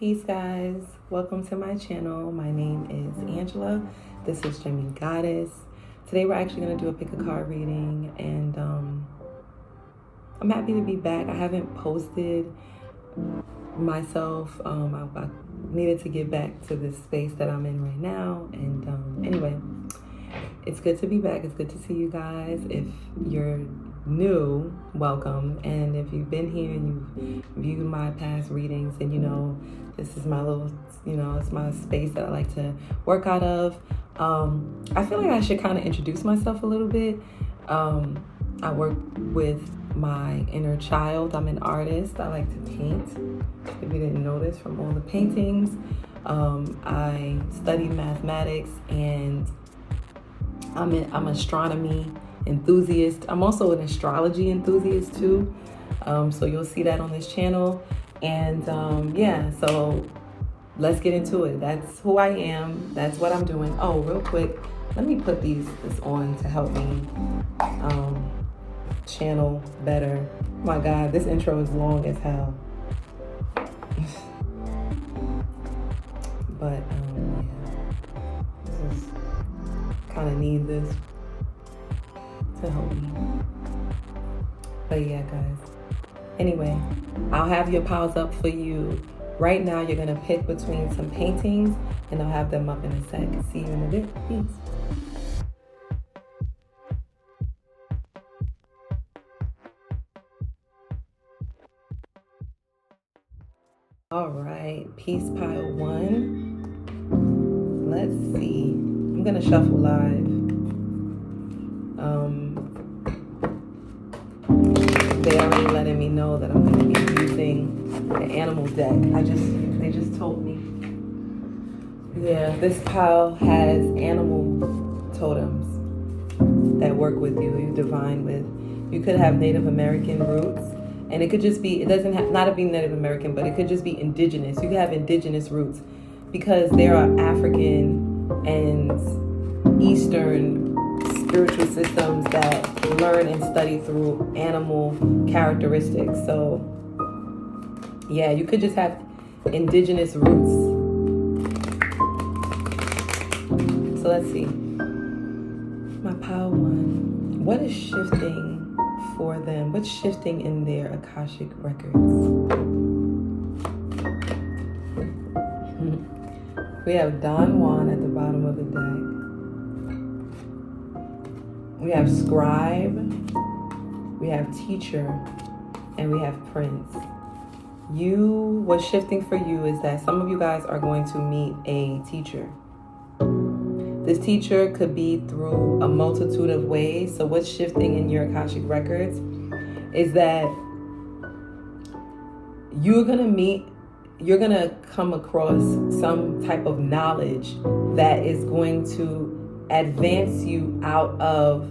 Peace, guys. Welcome to my channel. My name is Angela. This is Jimmy Goddess. Today we're actually going to do a pick a card reading, and I'm happy to be back. I haven't posted myself. I needed to get back to this space that I'm in right now, and anyway, it's good to be back. It's good to see you guys. If you're new, welcome, and if you've been here and you've viewed my past readings, then you know this is my little, it's my space that I like to work out of. I feel like I should kind of introduce myself a little bit. I work with my inner child. I'm an artist. I like to paint. If you didn't notice from all the paintings, I study mathematics, and I'm astronomy enthusiast. I'm also an astrology enthusiast too. So you'll see that on this channel. And yeah, so let's get into it. That's who I am. That's what I'm doing. Oh, real quick, let me put this on to help me channel better. Oh my God, this intro is long as hell. But yeah, this is kind of need this to help me. But yeah, guys. Anyway, I'll have your piles up for you. Right now, you're gonna pick between some paintings, and I'll have them up in a sec. See you in a bit. Peace. All right, piece pile one. Let's see. I'm gonna shuffle live. They already letting me know that I'm going to be using the animal deck. They just told me. Yeah, this pile has animal totems that work with you. You divine with. You could have Native American roots, and it could just be. It doesn't have not to be Native American, but it could just be indigenous. You could have indigenous roots because there are African and Eastern spiritual systems that learn and study through animal characteristics. So yeah, you could just have indigenous roots. So let's see. My pile one. What is shifting for them? What's shifting in their AKASHIC Records? We have Don Juan at the bottom of the deck. We have scribe, we have teacher, and we have prince. What's shifting for you is that some of you guys are going to meet a teacher. This teacher could be through a multitude of ways. So what's shifting in your Akashic Records is that you're gonna come across some type of knowledge that is going to advance you out of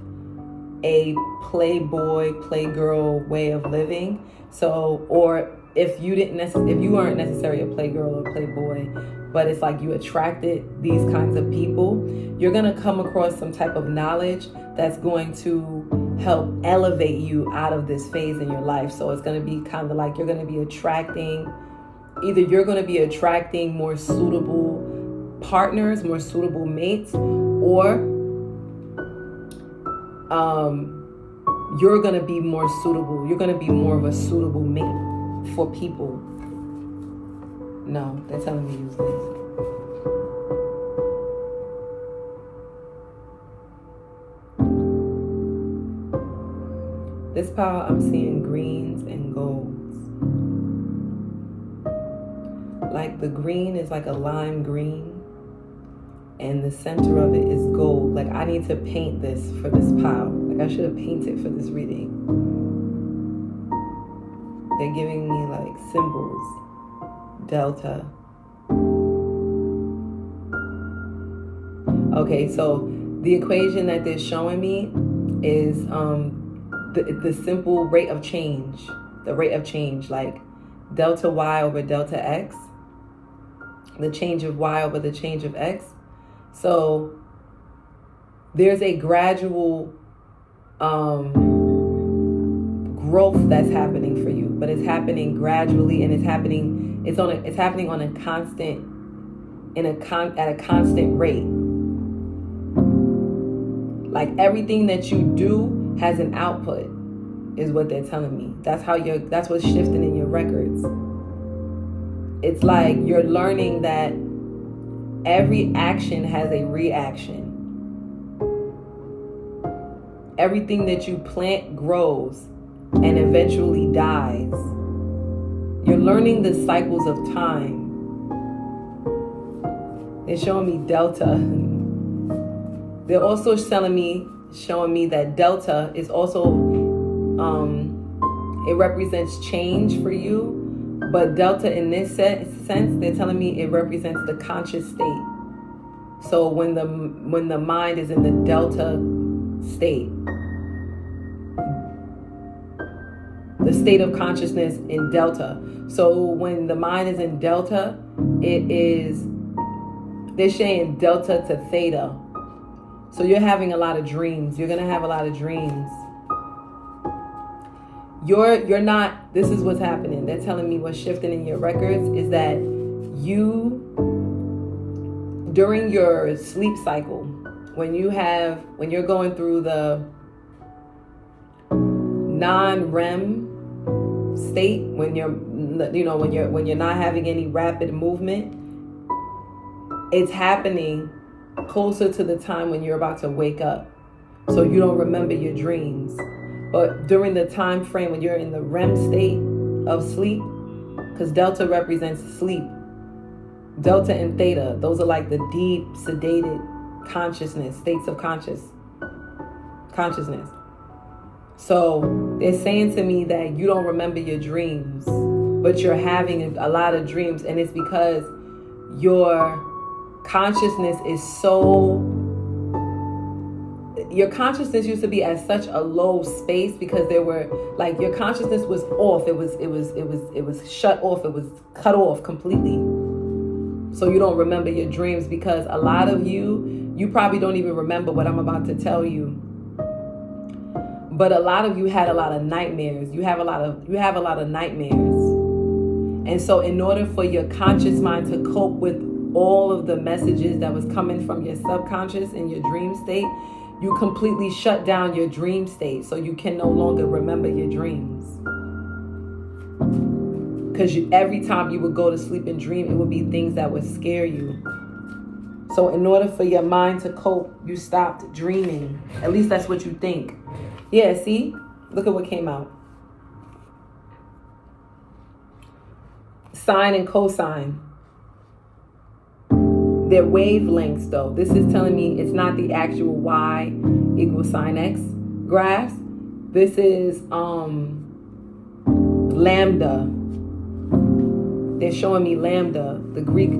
a playboy, playgirl way of living. So, or if you weren't necessarily a playgirl or playboy, but it's like you attracted these kinds of people, you're gonna come across some type of knowledge that's going to help elevate you out of this phase in your life. So it's gonna be kind of like you're gonna be attracting more suitable partners, more suitable mates, or you're going to be more suitable. You're going to be more of a suitable mate for people. No, they're telling me to use this. This pile, I'm seeing greens and golds. Like the green is like a lime green, and the center of it is gold. Like I need to paint this for this pile. Like I should have painted for this reading. They're giving me like symbols. Delta. Okay, so the equation that they're showing me is the simple rate of change. The rate of change, like delta y over delta x. The change of y over the change of x. So there's a gradual growth that's happening for you, but it's happening gradually, and it's happening It's happening on a constant, at a constant rate. Like everything that you do has an output, is what they're telling me. That's what's shifting in your records. It's like you're learning that every action has a reaction. Everything that you plant grows and eventually dies. You're learning the cycles of time. They're showing me delta. They're also showing me that delta is also, it represents change for you. But delta in this sense, they're telling me it represents the conscious state. So when the mind is in the delta state, the state of consciousness in delta. So when the mind is in delta, they're saying delta to theta. So you're having a lot of dreams. You're going to have a lot of dreams. You're not, this is what's happening. They're telling me what's shifting in your records is that you, during your sleep cycle, when you're going through the non-REM state, when you're not having any rapid movement, it's happening closer to the time when you're about to wake up. So you don't remember your dreams. But during the time frame when you're in the REM state of sleep, because delta represents sleep, delta and theta, those are like the deep, sedated consciousness, states of consciousness. So they're saying to me that you don't remember your dreams, but you're having a lot of dreams, and it's because your consciousness is your consciousness used to be at such a low space because there were like your consciousness was off. It was shut off. It was cut off completely. So you don't remember your dreams because a lot of you probably don't even remember what I'm about to tell you. But a lot of you had a lot of nightmares. You have a lot of nightmares. And so in order for your conscious mind to cope with all of the messages that was coming from your subconscious in your dream state, you completely shut down your dream state so you can no longer remember your dreams. Because every time you would go to sleep and dream, it would be things that would scare you. So in order for your mind to cope, you stopped dreaming. At least that's what you think. Yeah, see? Look at what came out. Sine and cosine. Their wavelengths, though. This is telling me it's not the actual y equals sine x graphs. This is lambda. They're showing me lambda, the Greek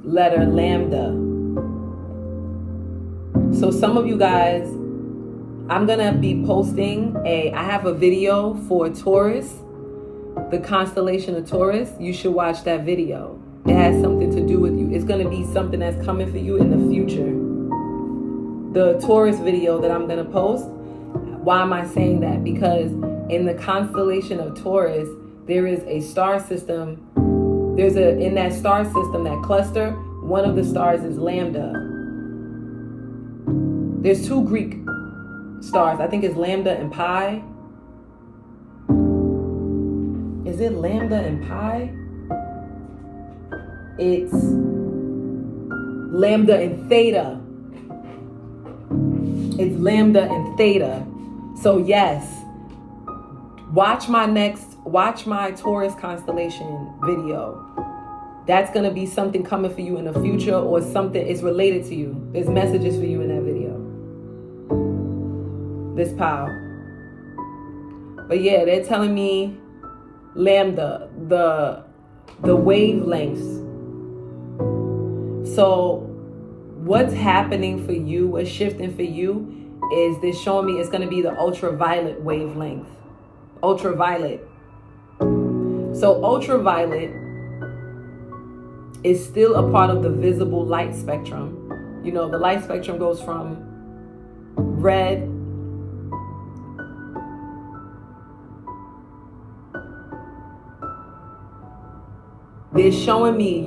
letter lambda. So some of you guys, I'm gonna be posting I have a video for Taurus, the constellation of Taurus. You should watch that video. It has something to do with you. It's going to be something that's coming for you in the future. The Taurus video that I'm going to post. Why am I saying that? Because in the constellation of Taurus, there is a star system. In that star system, that cluster, one of the stars is Lambda. There's two Greek stars. I think it's Lambda and Pi. Is it Lambda and Pi? It's Lambda and Theta. It's Lambda and Theta. So yes, watch my Taurus constellation video. That's going to be something coming for you in the future, or something is related to you. There's messages for you in that video. This power. But yeah, they're telling me Lambda, the wavelengths. So what's happening for you, what's shifting for you, is they're showing me it's going to be the ultraviolet wavelength. Ultraviolet. So ultraviolet is still a part of the visible light spectrum. You know, the light spectrum goes from red They're showing me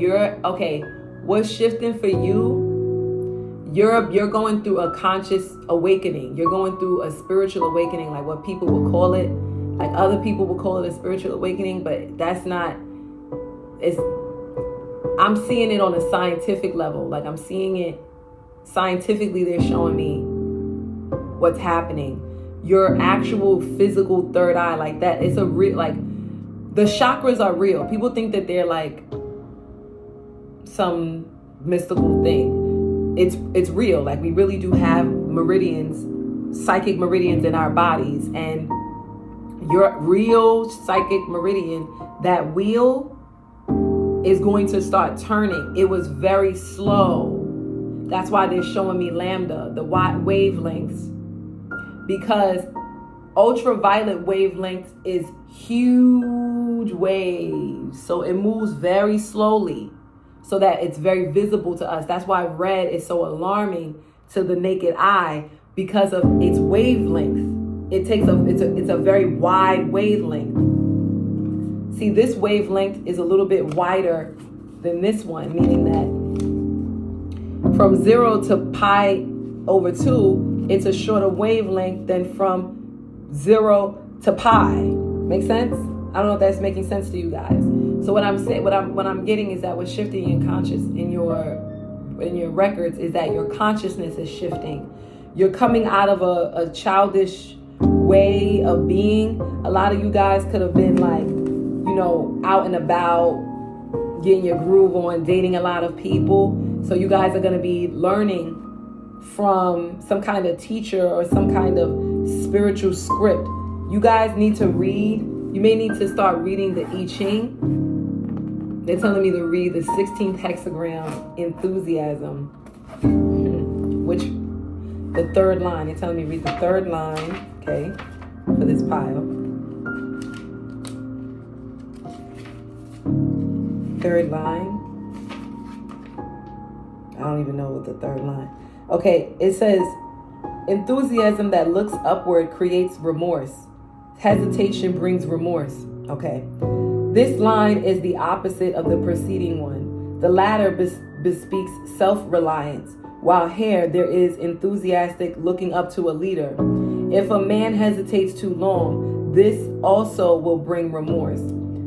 what's shifting for you. You're going through a conscious awakening. You're going through a spiritual awakening, like what people would call it. Like other people would call it a spiritual awakening, but that's not. I'm seeing it on a scientific level. Like I'm seeing it scientifically. They're showing me what's happening. Your actual physical third eye, like that. It's a real, like, the chakras are real. People think that they're like some mystical thing. It's real. Like, we really do have meridians, psychic meridians in our bodies, and your real psychic meridian, that wheel is going to start turning. It was very slow. That's why they're showing me lambda, the wavelengths, because ultraviolet wavelengths is huge waves. So it moves very slowly so that it's very visible to us. That's why red is so alarming to the naked eye, because of its wavelength. It's a very wide wavelength. See, this wavelength is a little bit wider than this one, meaning that from 0 to pi over 2, it's a shorter wavelength than from 0 to pi. Make sense? I don't know if that's making sense to you guys. So what I'm saying, what I'm getting is that what's shifting in your records is that your consciousness is shifting. You're coming out of a childish way of being. A lot of you guys could have been like, out and about, getting your groove on, dating a lot of people. So you guys are going to be learning from some kind of teacher or some kind of spiritual script. You guys need to read. You may need to start reading the I Ching. They're telling me to read the 16th hexagram, enthusiasm, which the third line. They're telling me to read the third line, okay, for this pile. Third line. I don't even know what the third line. Okay, it says, enthusiasm that looks upward creates remorse. Hesitation brings remorse. Okay. This line is the opposite of the preceding one. The latter bespeaks self-reliance, while here there is enthusiastic looking up to a leader. If a man hesitates too long, this also will bring remorse.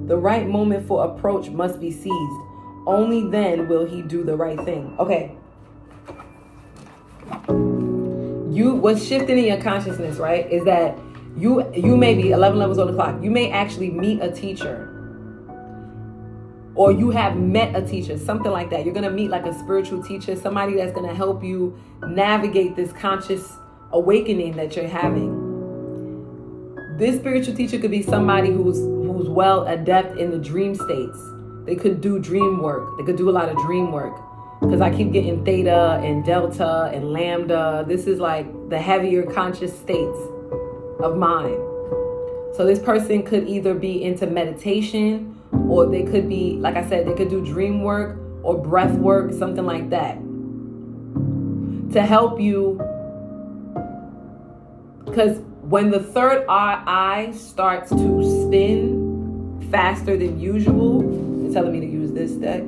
The right moment for approach must be seized. Only then will he do the right thing. Okay. What's shifting in your consciousness, right, is that you may be 11 levels on the clock. You may actually meet a teacher, or you have met a teacher, something like that. You're going to meet like a spiritual teacher, somebody that's going to help you navigate this conscious awakening that you're having. This spiritual teacher could be somebody who's well adept in the dream states. They could do dream work. They could do a lot of dream work. Because I keep getting theta and delta and lambda. This is like the heavier conscious states of mind. So this person could either be into meditation, or they could be, like I said, they could do dream work or breath work, something like that, to help you. Because when the third eye starts to spin faster than usual, they're telling me to use this deck.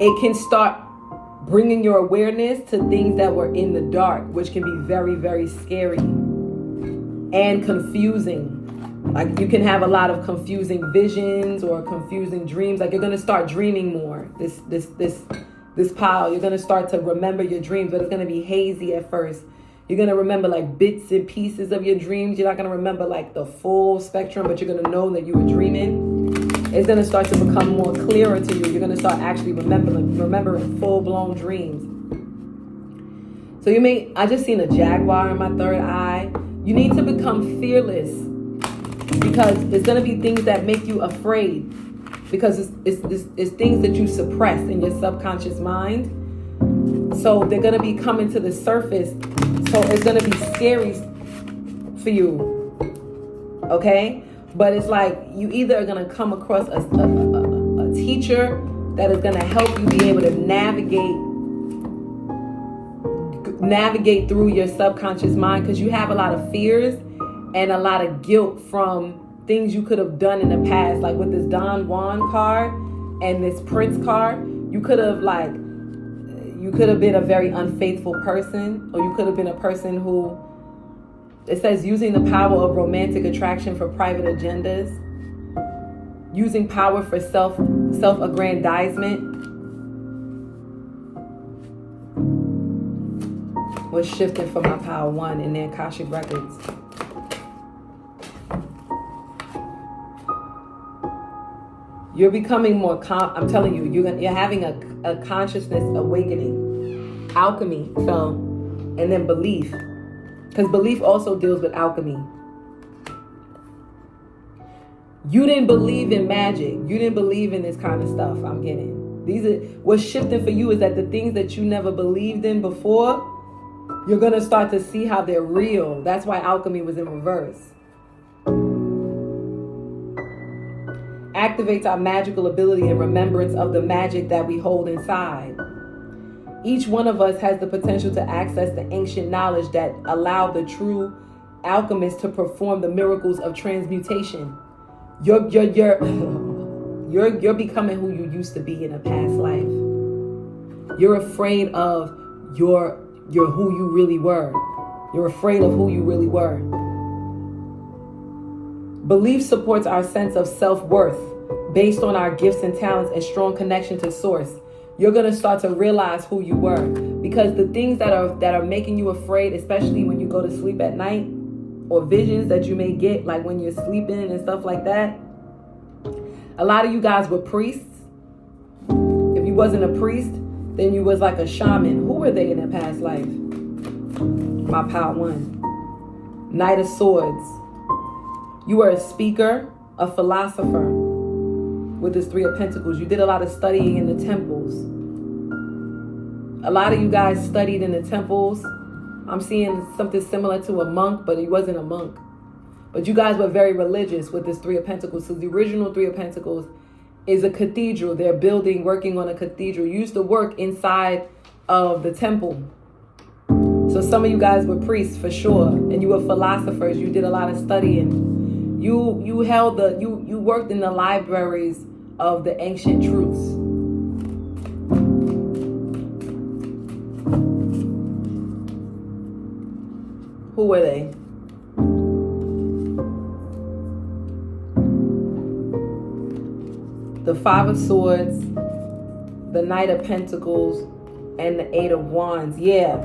It can start bringing your awareness to things that were in the dark, which can be very, very scary and confusing. Like, you can have a lot of confusing visions or confusing dreams. Like, you're going to start dreaming more. This pile, you're going to start to remember your dreams, but it's going to be hazy at first. You're going to remember like bits and pieces of your dreams. You're not going to remember like the full spectrum, but you're going to know that you were dreaming. It's going to start to become more clearer to you. You're going to start actually remembering full-blown dreams. So I just seen a jaguar in my third eye. You need to become fearless, because there's going to be things that make you afraid, because it's things that you suppress in your subconscious mind. So they're going to be coming to the surface. So it's going to be scary for you. Okay? But it's like you either are going to come across a teacher that is going to help you be able to navigate through your subconscious mind, because you have a lot of fears and a lot of guilt from things you could have done in the past, like with this Don Juan card and this Prince card. You could have been a very unfaithful person, or you could have been a person who, it says, using the power of romantic attraction for private agendas, using power for self-aggrandizement. Was shifting for my power one in the AKASHIC Records. You're becoming more I'm telling you, you're having a consciousness awakening. Alchemy fell, and then belief. Because belief also deals with alchemy. You didn't believe in magic. You didn't believe in this kind of stuff I'm getting. What's shifting for you is that the things that you never believed in before, you're going to start to see how they're real. That's why alchemy was in reverse. Activates our magical ability and remembrance of the magic that we hold inside. Each one of us has the potential to access the ancient knowledge that allowed the true alchemist to perform the miracles of transmutation. You're becoming who you used to be in a past life. You're afraid of who you really were. You're afraid of who you really were. Belief supports our sense of self-worth based on our gifts and talents and strong connection to source. You're going to start to realize who you were, because the things that are making you afraid, especially when you go to sleep at night, or visions that you may get like when you're sleeping and stuff like that. A lot of you guys were priests. If you wasn't a priest, then you was like a shaman. Who were they in their past life? My power one. Knight of Swords. You were a speaker, a philosopher with this Three of Pentacles. You did a lot of studying in the temples. A lot of you guys studied in the temples. I'm seeing something similar to a monk, but he wasn't a monk. But you guys were very religious with this Three of Pentacles. So the original Three of Pentacles is a cathedral. They're working on a cathedral. You used to work inside of the temple. So some of you guys were priests for sure. And you were philosophers. You did a lot of studying. You worked in the libraries of the ancient truths. Who were they? The Five of Swords, the Knight of Pentacles, and the Eight of Wands. Yeah.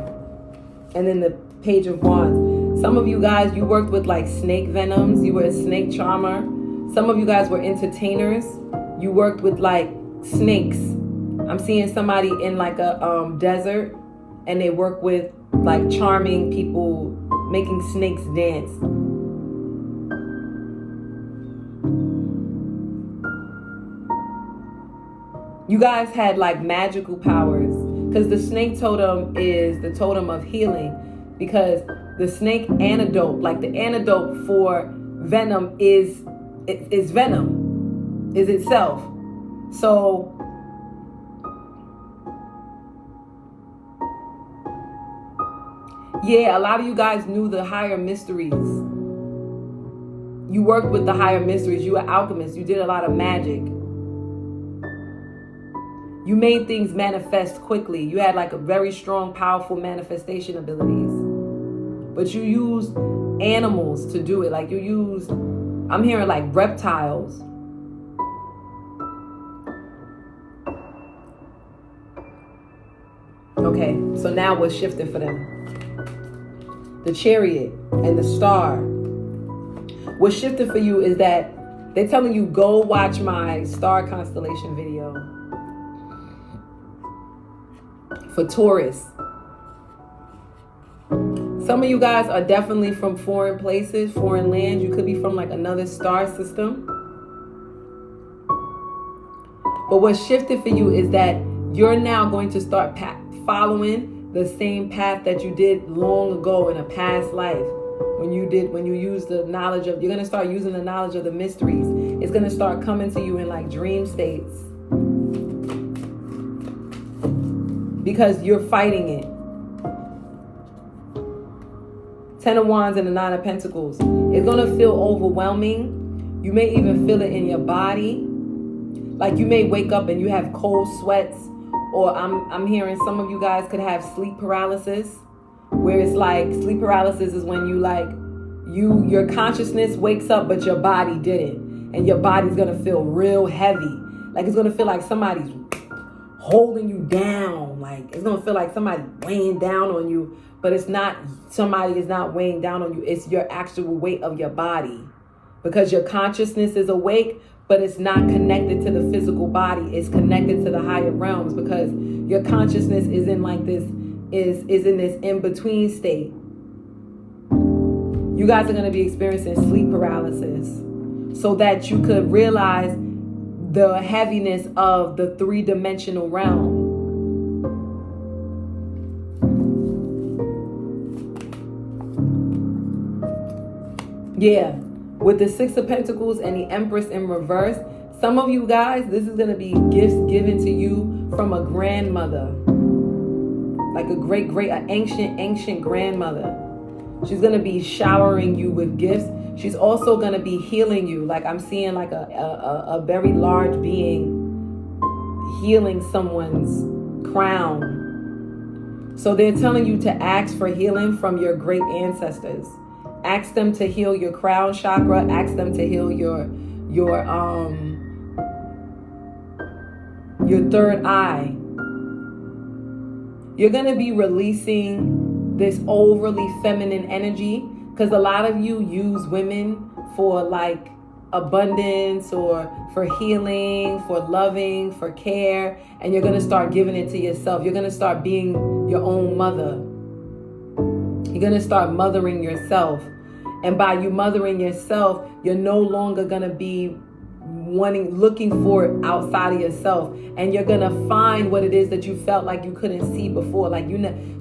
And then the Page of Wands. Some of you guys, you worked with like snake venoms. You were a snake charmer. Some of you guys were entertainers. You worked with like snakes. I'm seeing somebody in like a desert, and they work with like charming people, making snakes dance. You guys had like magical powers, because the snake totem is the totem of healing, because the snake antidote, like the antidote for venom is venom, is itself. So yeah, a lot of you guys knew the higher mysteries. You worked with the higher mysteries. You were alchemists. You did a lot of magic. You made things manifest quickly. You had like a very strong, powerful manifestation abilities. But you used animals to do it. Like you used, I'm hearing like reptiles. Okay, so now what's shifting for them? The Chariot and the Star. What's shifting for you is that they're telling you, go watch my star constellation video for Taurus. Some of you guys are definitely from foreign places, foreign lands. You could be from like another star system. But what's shifted for you is that you're now going to start following the same path that you did long ago in a past life. When you use the knowledge of, you're going to start using the knowledge of the mysteries. It's going to start coming to you in like dream states. Because you're fighting it. Ten of Wands and the Nine of Pentacles. It's going to feel overwhelming. You may even feel it in your body. Like you may wake up and you have cold sweats, or I'm hearing some of you guys could have sleep paralysis, where it's like sleep paralysis is when you like your consciousness wakes up but your body didn't, and your body's gonna feel real heavy. Like it's gonna feel like somebody's holding you down. Like it's gonna feel like somebody weighing down on you, but it's not. Somebody is not weighing down on you. It's your actual weight of your body, because your consciousness is awake, but it's not connected to the physical body. It's connected to the higher realms, because your consciousness is in like this, is in this in-between state. You guys are going to be experiencing sleep paralysis, so that you could realize the heaviness of the three-dimensional realm. Yeah. With the Six of Pentacles and the Empress in reverse, some of you guys, this is going to be gifts given to you from a grandmother. Like a great, an ancient grandmother. She's going to be showering you with gifts. She's also going to be healing you. Like I'm seeing like a very large being healing someone's crown. So they're telling you to ask for healing from your great ancestors. Ask them to heal your crown chakra. Ask them to heal your third eye. You're going to be releasing this overly feminine energy, because a lot of you use women for like abundance or for healing, for loving, for care, and you're going to start giving it to yourself. You're going to start being your own mother. You're going to start mothering yourself. And by you mothering yourself, you're no longer going to be looking for it outside of yourself. And you're going to find what it is that you felt like you couldn't see before. Like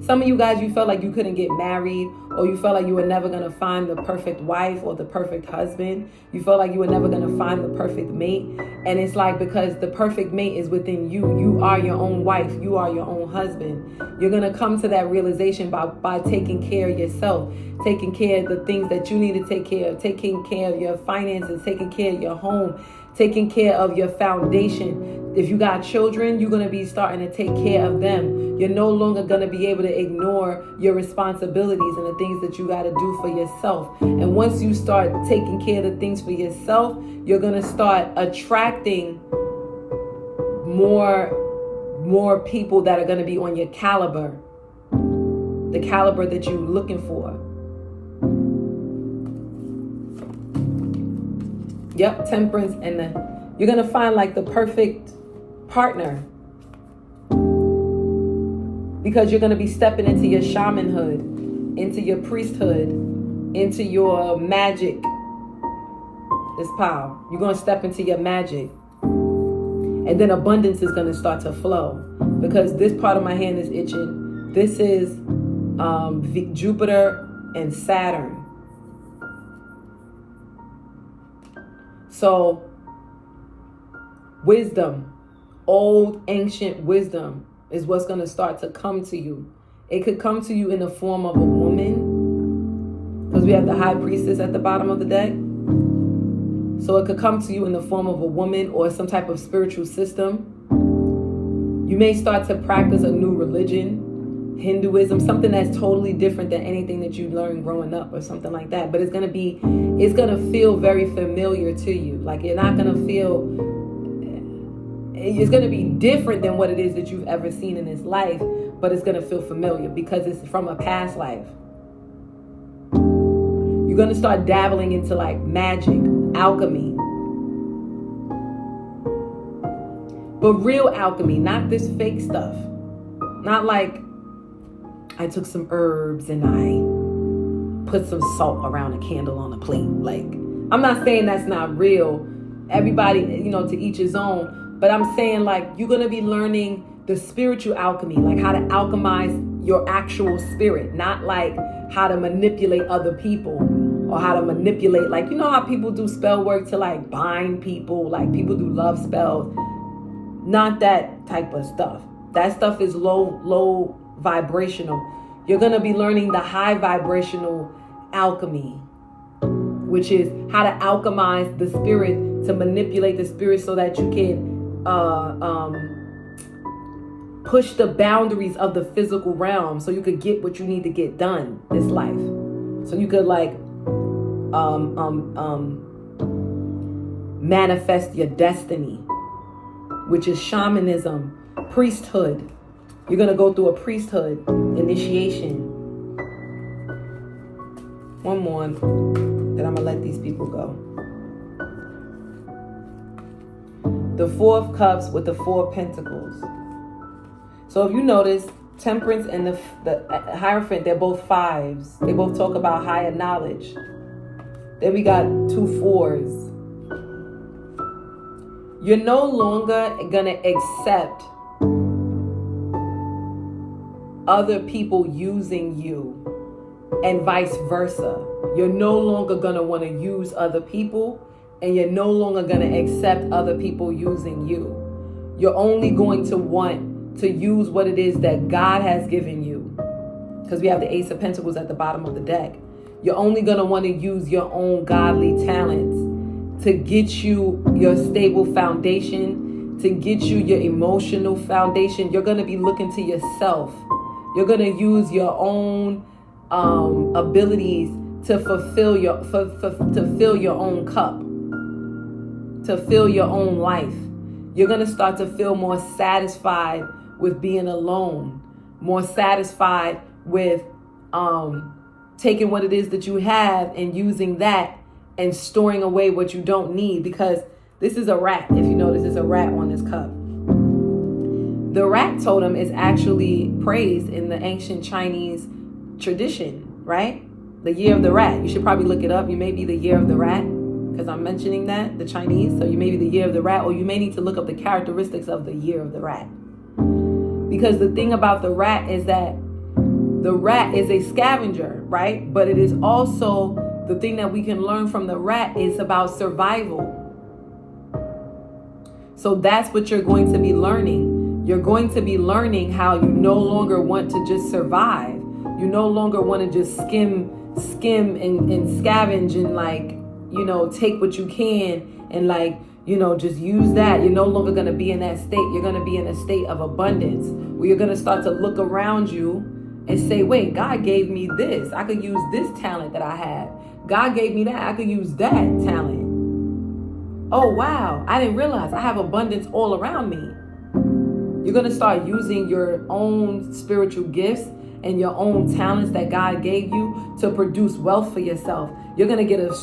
some of you guys, you felt like you couldn't get married, or you felt like you were never going to find the perfect wife or the perfect husband. You felt like you were never going to find the perfect mate. And it's like, because the perfect mate is within you. You are your own wife. You are your own husband. You're going to come to that realization by taking care of yourself, taking care of the things that you need to take care of, taking care of your finances, taking care of your home, taking care of your foundation. If you got children, you're going to be starting to take care of them. You're no longer going to be able to ignore your responsibilities and the things that you got to do for yourself. And once you start taking care of the things for yourself, you're going to start attracting more people that are going to be on your caliber, the caliber that you're looking for. Yep, Temperance, and you're going to find like the perfect partner, because you're going to be stepping into your shamanhood, into your priesthood, into your magic. This power. You're going to step into your magic. And then abundance is going to start to flow, because this part of my hand is itching. This is Jupiter and Saturn. So wisdom, old ancient wisdom, is what's going to start to come to you. It could come to you in the form of a woman, because we have the high priestess at the bottom of the deck. So it could come to you in the form of a woman or some type of spiritual system. You may start to practice a new religion, Hinduism, something that's totally different than anything that you learned growing up or something like that. But it's going to feel very familiar to you. Like you're not going to feel, it's going to be different than what it is that you've ever seen in this life, but it's going to feel familiar because it's from a past life. You're going to start dabbling into like magic, alchemy. But real alchemy, not this fake stuff. Not like I took some herbs and I put some salt around a candle on a plate. Like, I'm not saying that's not real. Everybody, to each his own. But I'm saying like you're going to be learning the spiritual alchemy, like how to alchemize your actual spirit, not like how to manipulate other people or how to manipulate, like, how people do spell work to like bind people, like people do love spells. Not that type of stuff. That stuff is low vibrational. You're going to be learning the high vibrational alchemy, which is how to alchemize the spirit, to manipulate the spirit so that you can push the boundaries of the physical realm so you could get what you need to get done this life. So you could like manifest your destiny, which is shamanism, priesthood. You're going to go through a priesthood initiation. One more, then I'm going to let these people go. The Four of Cups with the Four of Pentacles. So if you notice, Temperance and the Hierophant, they're both fives. They both talk about higher knowledge. Then we got two fours. You're no longer going to accept other people using you and vice versa. You're no longer going to want to use other people, and you're no longer going to accept other people using you. You're only going to want to use what it is that God has given you. Because we have the Ace of Pentacles at the bottom of the deck. You're only going to want to use your own godly talents to get you your stable foundation, to get you your emotional foundation. You're going to be looking to yourself. You're going to use your own abilities to fulfill your to fill your own cup, to fill your own life. You're going to start to feel more satisfied with being alone, more satisfied with taking what it is that you have and using that and storing away what you don't need, because this is a rat. If you notice, it's a rat on this cup. The rat totem is actually praised in the ancient Chinese tradition, right? The year of the rat. You should probably look it up. You may be the year of the rat, because I'm mentioning that, the Chinese. So you may be the year of the rat, or you may need to look up the characteristics of the year of the rat. Because the thing about the rat is that the rat is a scavenger, right? But it is also, the thing that we can learn from the rat is about survival. So that's what you're going to be learning. You're going to be learning how you no longer want to just survive. You no longer want to just skim and scavenge and like, you know, take what you can and like, you know, just use that. You're no longer going to be in that state. You're going to be in a state of abundance where you're going to start to look around you and say, wait, God gave me this. I could use this talent that I have. God gave me that. I could use that talent. Oh, wow. I didn't realize I have abundance all around me. You're going to start using your own spiritual gifts and your own talents that God gave you to produce wealth for yourself. You're going to get a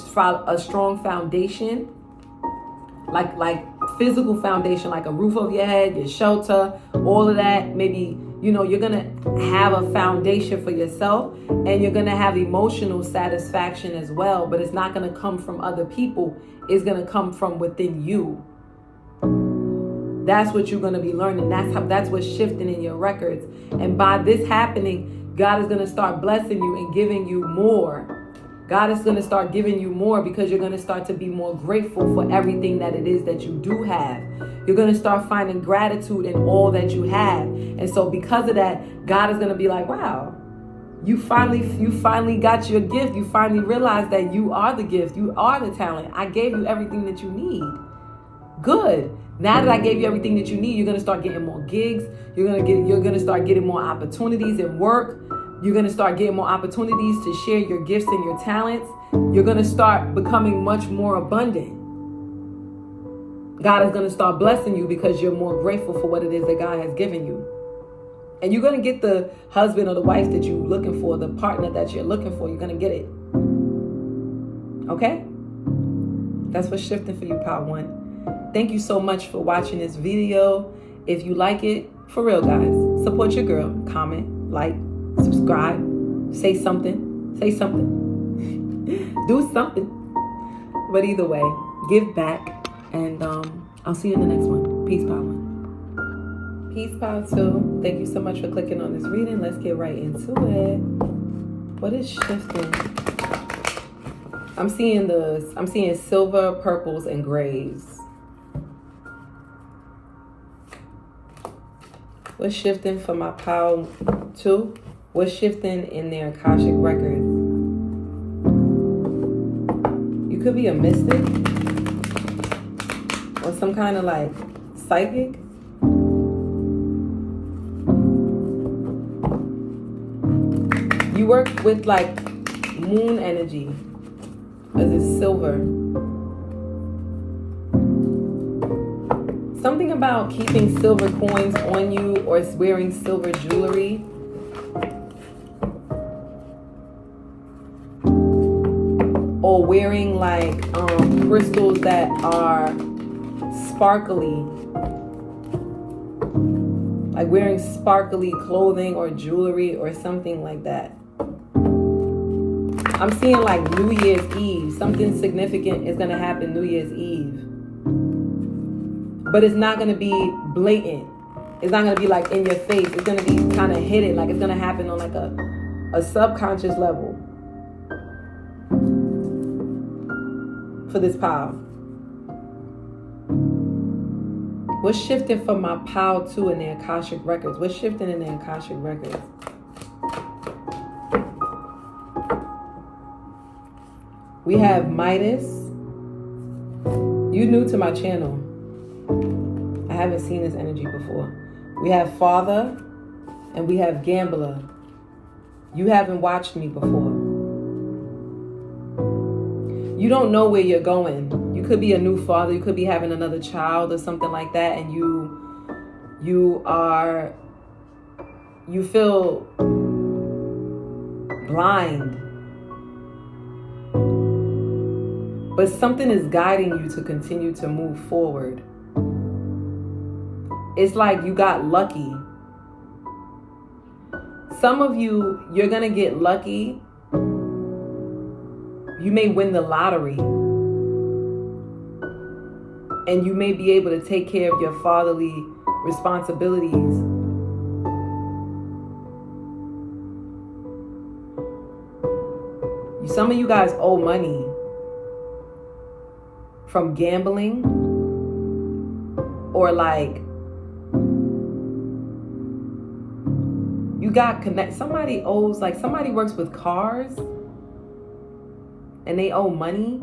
strong foundation, like physical foundation, like a roof over your head, your shelter, all of that. Maybe, you know, you're going to have a foundation for yourself, and you're going to have emotional satisfaction as well. But it's not going to come from other people. It's going to come from within you. That's what you're going to be learning. That's what's shifting in your records. And by this happening, God is going to start blessing you and giving you more. God is going to start giving you more because you're going to start to be more grateful for everything that it is that you do have. You're going to start finding gratitude in all that you have. And so because of that, God is going to be like, wow, you finally got your gift. You finally realized that you are the gift. You are the talent. I gave you everything that you need. Good. Now that I gave you everything that you need, you're going to start getting more gigs. You're going to start getting more opportunities in work. You're going to start getting more opportunities to share your gifts and your talents. You're going to start becoming much more abundant. God is going to start blessing you because you're more grateful for what it is that God has given you. And you're going to get the husband or the wife that you're looking for, the partner that you're looking for. You're going to get it. Okay? That's what's shifting for you, Power One. Thank you so much for watching this video. If you like it, for real, guys, support your girl. Comment, like, subscribe, say something, do something. But either way, give back, and I'll see you in the next one. Peace, Power One. Peace, Power Two. Thank you so much for clicking on this reading. Let's get right into it. What is shifting? I'm seeing silver, purples, and grays. What's shifting for my Power Two? What's shifting in their Akashic Records? could be a mystic or some kind of like psychic. You work with like moon energy, because it's silver. Something about keeping silver coins on you or wearing silver jewelry. Or wearing like crystals that are sparkly. Like wearing sparkly clothing or jewelry or something like that. I'm seeing like New Year's Eve. Something significant is going to happen New Year's Eve. But it's not going to be blatant. It's not going to be like in your face. It's going to be kind of hidden. Like it's going to happen on like a subconscious level. For this pile. What's shifting for my pile 2 in the Akashic Records? What's shifting in the Akashic Records? We have Midas. You new to my channel. I haven't seen this energy before. We have Father and we have Gambler. You haven't watched me before. You don't know where you're going. You could be a new father. You could be having another child or something like that. And you feel blind. But something is guiding you to continue to move forward. It's like you got lucky. Some of you, you're going to get lucky. You may win the lottery. And you may be able to take care of your fatherly responsibilities. Some of you guys owe money from gambling or like you got connect. Somebody owes, like somebody works with cars and they owe money.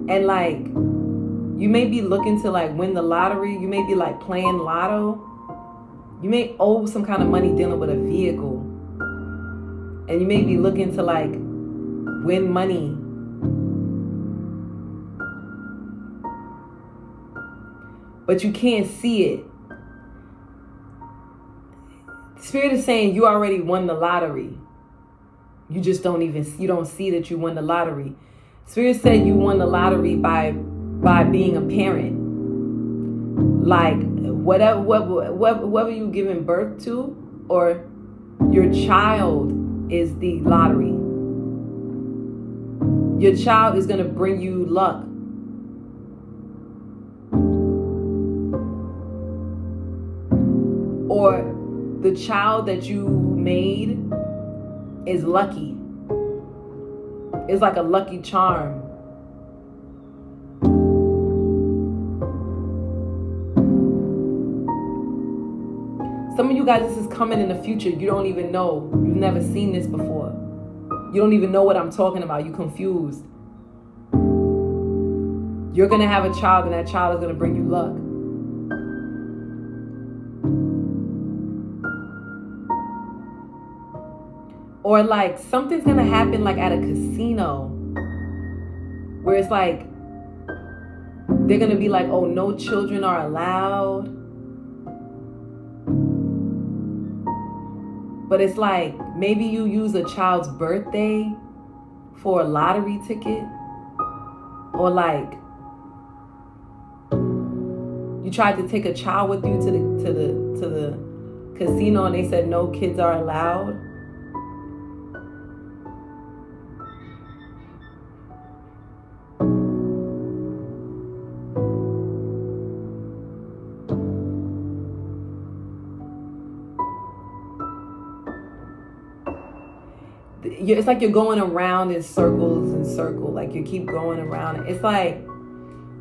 And like, you may be looking to like win the lottery. You may be like playing lotto. You may owe some kind of money dealing with a vehicle. And you may be looking to like win money. But you can't see it. Spirit is saying you already won the lottery. You just don't see that you won the lottery. Spirit said you won the lottery by being a parent. Like whatever you giving birth to, or your child is the lottery. Your child is going to bring you luck. Or the child that you made is lucky. It's like a lucky charm. Some of you guys, this is coming in the future. You don't even know. You've never seen this before. You don't even know what I'm talking about. You're confused. You're going to have a child and that child is going to bring you luck. Or like something's going to happen like at a casino where it's like they're going to be like, oh, no children are allowed. But it's like maybe you use a child's birthday for a lottery ticket. Or like you tried to take a child with you to the casino and they said no kids are allowed. It's like you're going around in circles and circles. Like you keep going around. It's like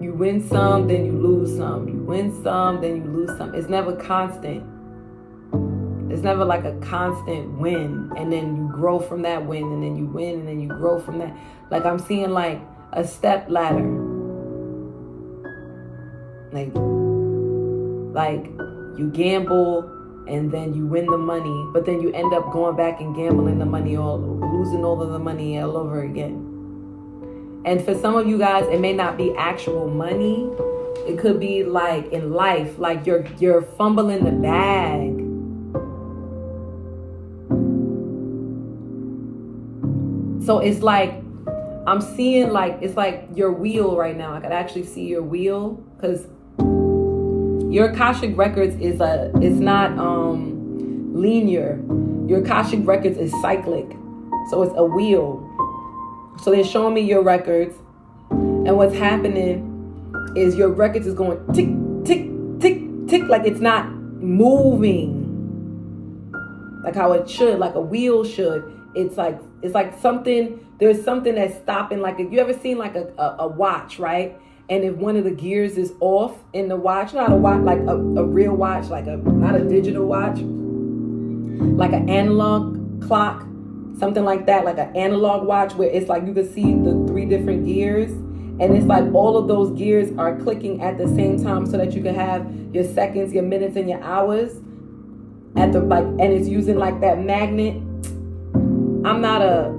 you win some, then you lose some. You win some, then you lose some. It's never constant. It's never like a constant win and then you grow from that win, and then you win, and then you grow from that. Like I'm seeing like a step ladder. Like you gamble and then you win the money, but then you end up going back and gambling the money, or losing all of the money all over again. And for some of you guys, it may not be actual money. It could be like in life, like you're fumbling the bag. So it's like, I'm seeing like, it's like your wheel right now. I could actually see your wheel, because your Akashic Records is it's not linear. Your Akashic Records is cyclic. So it's a wheel. So they're showing me your records, and what's happening is your records is going tick, tick, tick, tick, like it's not moving like how it should, like a wheel should. It's like something, there's something that's stopping. Like, if you ever seen like a watch, right? And if one of the gears is off in the watch, not a watch, like a real watch, like not a digital watch, like an analog clock, something like that, like an analog watch, where it's like you can see the 3 different gears, and it's like all of those gears are clicking at the same time, so that you can have your seconds, your minutes, and your hours at the like, and it's using like that magnet. I'm not a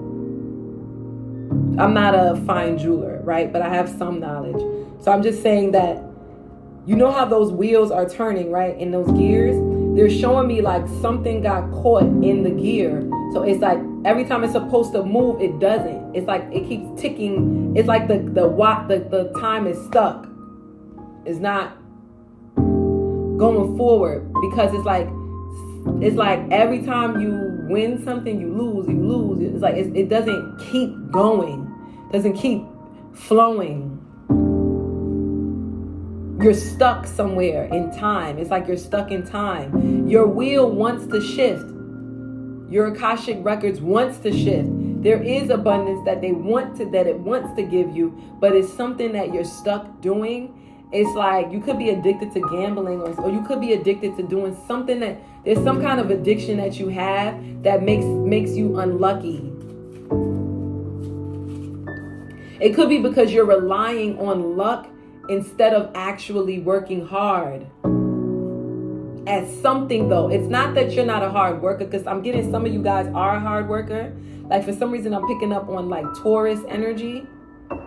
fine jeweler, right? But I have some knowledge. So I'm just saying that, you know how those wheels are turning, right? In those gears, they're showing me like something got caught in the gear. So it's like every time it's supposed to move, it doesn't. It's like it keeps ticking. It's like the time is stuck. It's not going forward, because it's like every time you win something, you lose. It's like it doesn't keep going, doesn't keep flowing. You're stuck somewhere in time. It's like you're stuck in time. Your wheel wants to shift. Your Akashic Records wants to shift. There is abundance that it wants to give you, but it's something that you're stuck doing. It's like you could be addicted to gambling, or you could be addicted to doing something that there's some kind of addiction that you have that makes you unlucky. It could be because you're relying on luck instead of actually working hard at something, though. It's not that you're not a hard worker, because I'm getting some of you guys are a hard worker. Like, for some reason, I'm picking up on like Taurus energy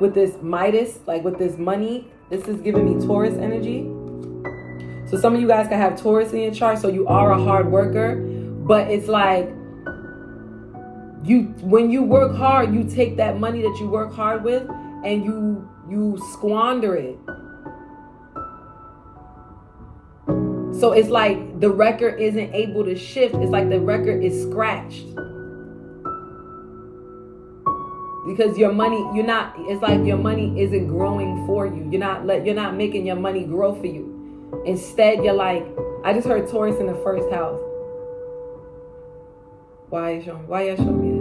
with this Midas, like with this money. This is giving me Taurus energy. So some of you guys can have Taurus in your chart, so you are a hard worker. But it's like, when you work hard, you take that money that you work hard with and you squander it. So it's like the record isn't able to shift. It's like the record is scratched. Because your money, it's like your money isn't growing for you. You're not making your money grow for you. Instead, you're like, I just heard Taurus in the first house. Why y'all showing me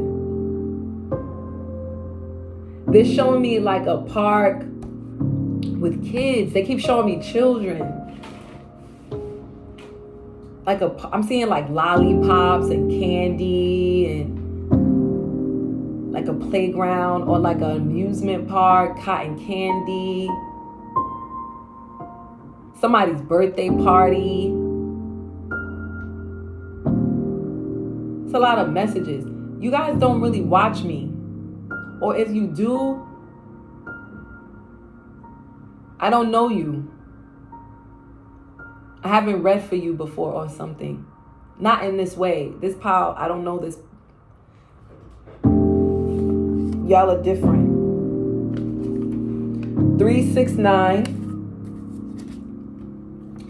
that? They're showing me like a park with kids. They keep showing me children. Like I'm seeing like lollipops and candy and like a playground, or like an amusement park, cotton candy, somebody's birthday party. It's a lot of messages. You guys don't really watch me, or if you do, I don't know you. I haven't read for you before or something. Not in this way. This pile, I don't know this. Y'all are different. 369.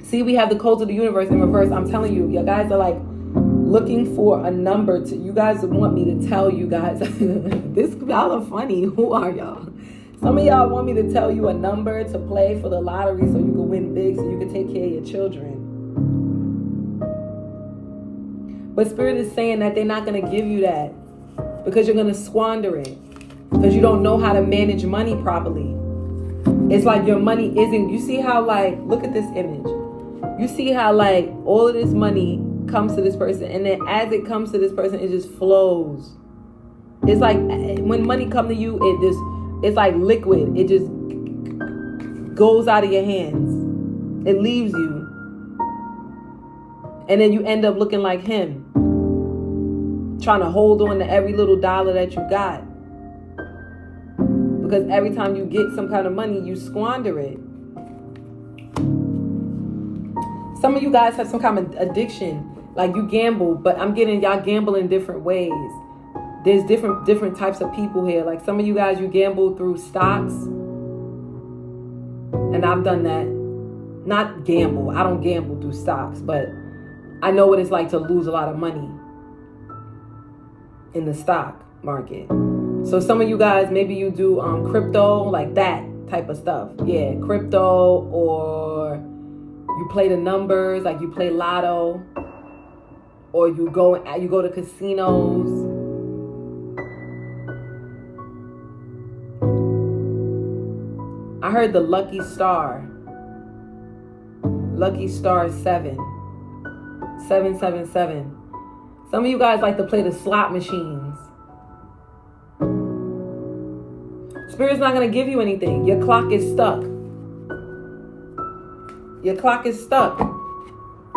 See, we have the codes of the universe in reverse. I'm telling you, you guys are like looking for a number to. You guys want me to tell you guys. Y'all are funny. Who are y'all? Some of y'all want me to tell you a number to play for the lottery so you can win big, so you can take care of your children. But Spirit is saying that they're not going to give you that, because you're going to squander it, because you don't know how to manage money properly. It's like your money isn't, you see how, like, look at this image. You see how, like, all of this money comes to this person, and then as it comes to this person, it just flows. It's like when money come to you, it's like liquid. It just goes out of your hands. It leaves you. And then you end up looking like him, trying to hold on to every little dollar that you got. Because every time you get some kind of money, you squander it. Some of you guys have some kind of addiction. Like you gamble, but I'm getting y'all gamble in different ways. There's different types of people here. Like some of you guys, you gamble through stocks. And I've done that. Not gamble. I don't gamble through stocks, but I know what it's like to lose a lot of money in the stock market. So some of you guys, maybe you do crypto, like that type of stuff. Yeah, crypto, or you play the numbers, like you play lotto, or you go to casinos. I heard the lucky star 777. Some of you guys like to play the slot machines. Spirit's not going to give you anything. Your clock is stuck. Your clock is stuck.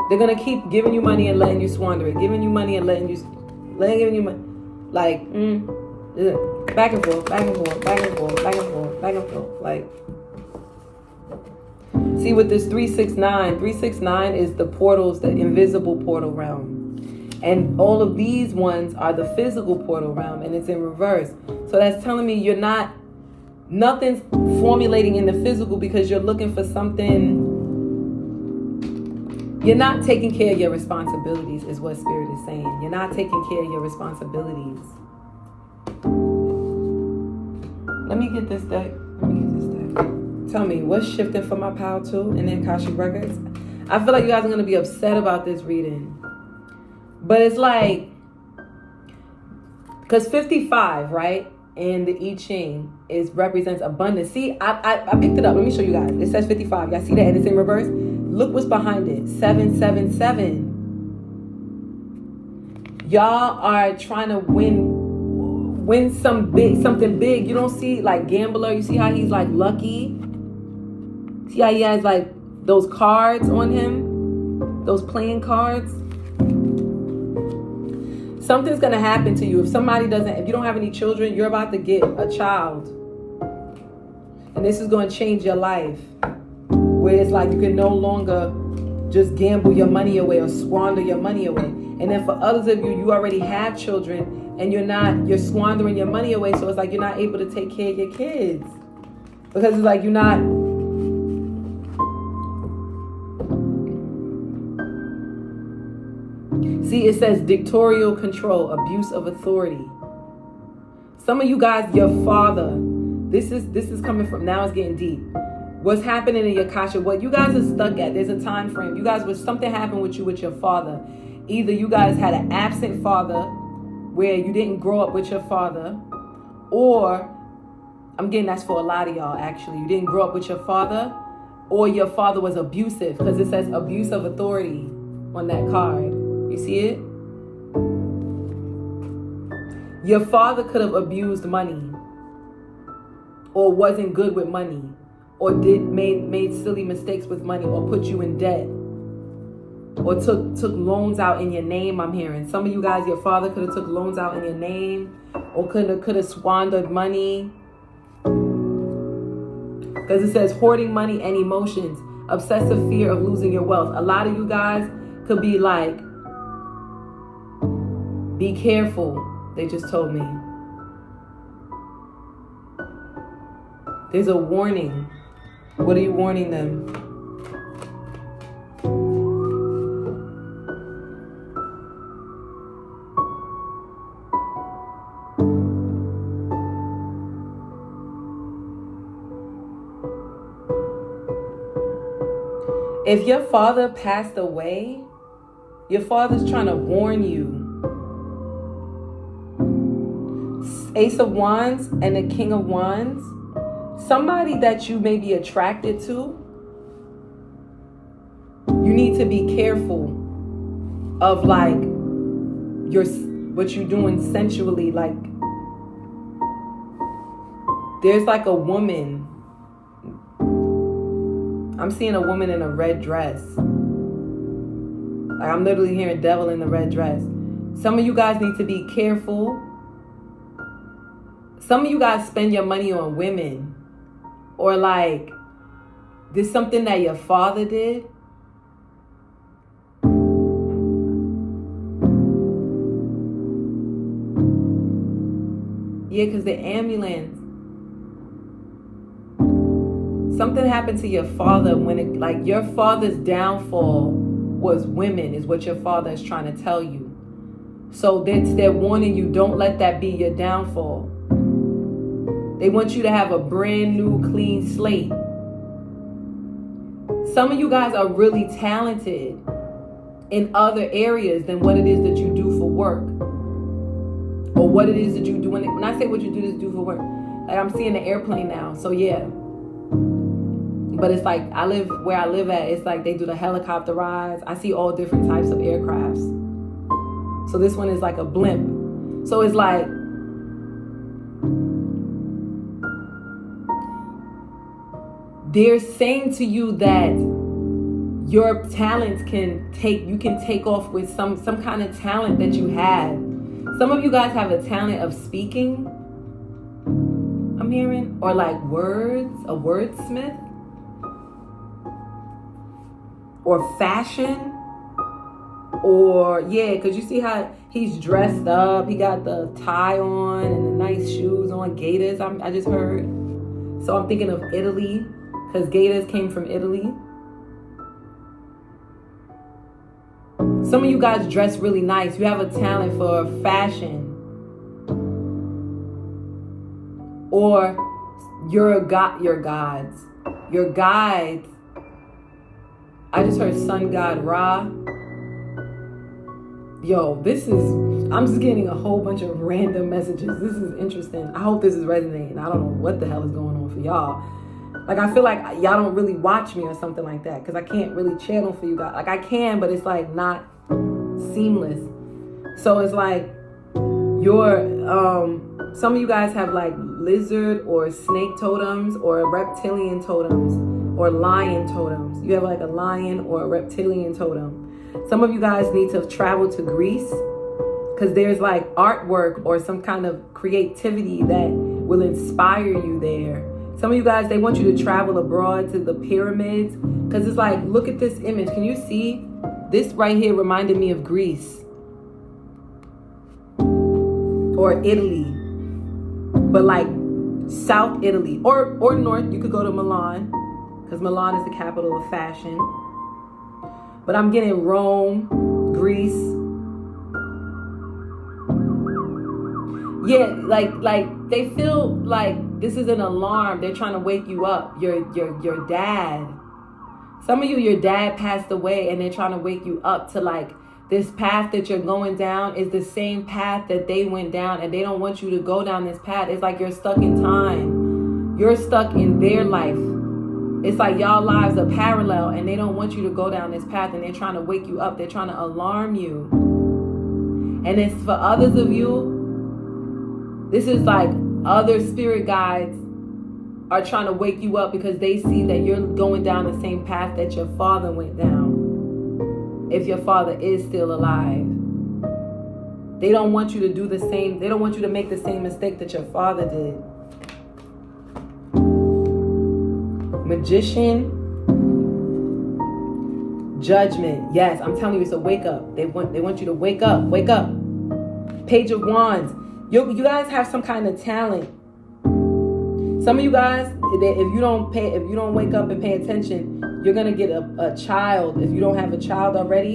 They're going to keep giving you money and letting you squander it. Giving you money and giving you money. Like, back and forth, back and forth, back and forth, back and forth, back and forth. Like, see, with this 369 is the portals, the invisible portal realm. And all of these ones are the physical portal realm, and it's in reverse. So that's telling me nothing's formulating in the physical because you're looking for something. You're not taking care of your responsibilities, is what Spirit is saying. You're not taking care of your responsibilities. Let me get this deck. Tell me, what's shifting for my power tool in the AKASHIC Records? I feel like you guys are going to be upset about this reading. But it's like, because 55, right? And the I Ching represents abundance. See, I picked it up. Let me show you guys. It says 55. Y'all see that? And it's in reverse. Look what's behind it. 777. Y'all are trying to win something big. You don't see like gambler. You see how he's like lucky. See how he has like those cards on him, those playing cards. Something's gonna happen to you if you don't have any children. You're about to get a child, and this is gonna change your life. Where it's like you can no longer just gamble your money away or squander your money away. And then for others of you, you already have children and you're squandering your money away. So it's like you're not able to take care of your kids because it's like you're not. See, it says dictatorial control, abuse of authority. Some of you guys, your father, this is coming from, now it's getting deep. What's happening in your kasha, what you guys are stuck at, there's a time frame. You guys, something happened with you with your father. Either you guys had an absent father where you didn't grow up with your father, or, I'm getting that's for a lot of y'all actually, you didn't grow up with your father, or your father was abusive, because it says abuse of authority on that card. You see it? Your father could have abused money, or wasn't good with money, or made silly mistakes with money, or put you in debt, or took loans out in your name. I'm hearing some of you guys, your father could have took loans out in your name, or could have squandered money, because it says hoarding money and emotions, obsessive fear of losing your wealth. A lot of you guys could be like, be careful, they just told me. There's a warning. What are you warning them? If your father passed away, your father's trying to warn you. Ace of Wands and the King of Wands. Somebody that you may be attracted to, you need to be careful of like what you're doing sensually, like there's like a woman. I'm seeing a woman in a red dress. Like, I'm literally hearing devil in the red dress. Some of you guys need to be careful. Some of you guys spend your money on women. Or like, there's something that your father did. Yeah, because the ambulance. Something happened to your father when it, like, your father's downfall was women, is what your father is trying to tell you. So they're warning you, don't let that be your downfall. They want you to have a brand new, clean slate. Some of you guys are really talented in other areas than what it is that you do for work. Or what it is that you do. When I say what you do for work, like, I'm seeing the airplane now. So yeah. But it's like, where I live at, it's like they do the helicopter rides. I see all different types of aircrafts. So this one is like a blimp. So it's like, they're saying to you that your talents you can take off with some kind of talent that you have. Some of you guys have a talent of speaking, I'm hearing, or like words, a wordsmith, or fashion, or yeah, because you see how he's dressed up. He got the tie on and the nice shoes on, gaiters. I just heard. So I'm thinking of Italy, because gaiters came from Italy. Some of you guys dress really nice. You have a talent for fashion. Or your guides. I just heard sun god Ra. Yo, I'm just getting a whole bunch of random messages. This is interesting. I hope this is resonating. I don't know what the hell is going on for y'all. Like, I feel like y'all don't really watch me or something like that, because I can't really channel for you guys. Like, I can, but it's like not seamless. So it's like some of you guys have like lizard or snake totems, or reptilian totems, or lion totems. You have like a lion or a reptilian totem. Some of you guys need to travel to Greece, because there's like artwork or some kind of creativity that will inspire you there. Some of you guys, they want you to travel abroad to the pyramids, because it's like, look at this image. Can you see? This right here reminded me of Greece or Italy, but like South Italy or North. You could go to Milan, because Milan is the capital of fashion. But I'm getting Rome, Greece. Yeah, like they feel like this is an alarm. They're trying to wake you up. Your dad. Some of you, your dad passed away, and they're trying to wake you up to like, this path that you're going down is the same path that they went down, and they don't want you to go down this path. It's like you're stuck in time. You're stuck in their life. It's like y'all lives are parallel, and they don't want you to go down this path, and they're trying to wake you up. They're trying to alarm you. And it's for others of you, this is like other spirit guides are trying to wake you up, because they see that you're going down the same path that your father went down. If your father is still alive. They don't want you to do the same. They don't want you to make the same mistake that your father did. Magician. Judgment. Yes, I'm telling you, it's a wake up. They want you to wake up. Wake up. Page of Wands. You guys have some kind of talent. Some of you guys, if you don't wake up and pay attention, you're gonna get a child. If you don't have a child already,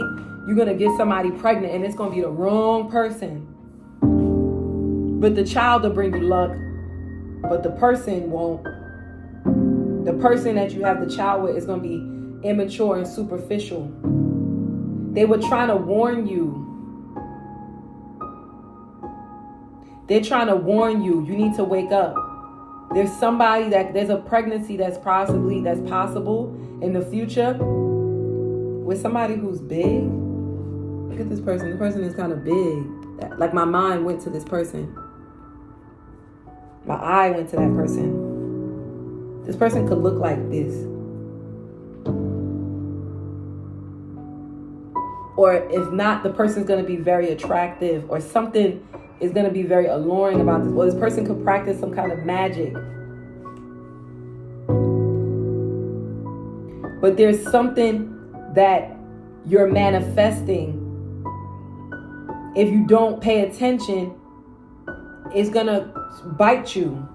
you're gonna get somebody pregnant, and it's gonna be the wrong person. But the child will bring you luck, but the person won't. The person that you have the child with is gonna be immature and superficial. They were trying to warn you. They're trying to warn you. You need to wake up. There's a pregnancy that's possible in the future with somebody who's big. Look at this person. The person is kind of big. Like, my mind went to this person. My eye went to that person. This person could look like this. Or if not, the person's going to be very attractive, or something is going to be very alluring about this. Or this person could practice some kind of magic. But there's something that you're manifesting. If you don't pay attention, it's going to bite you.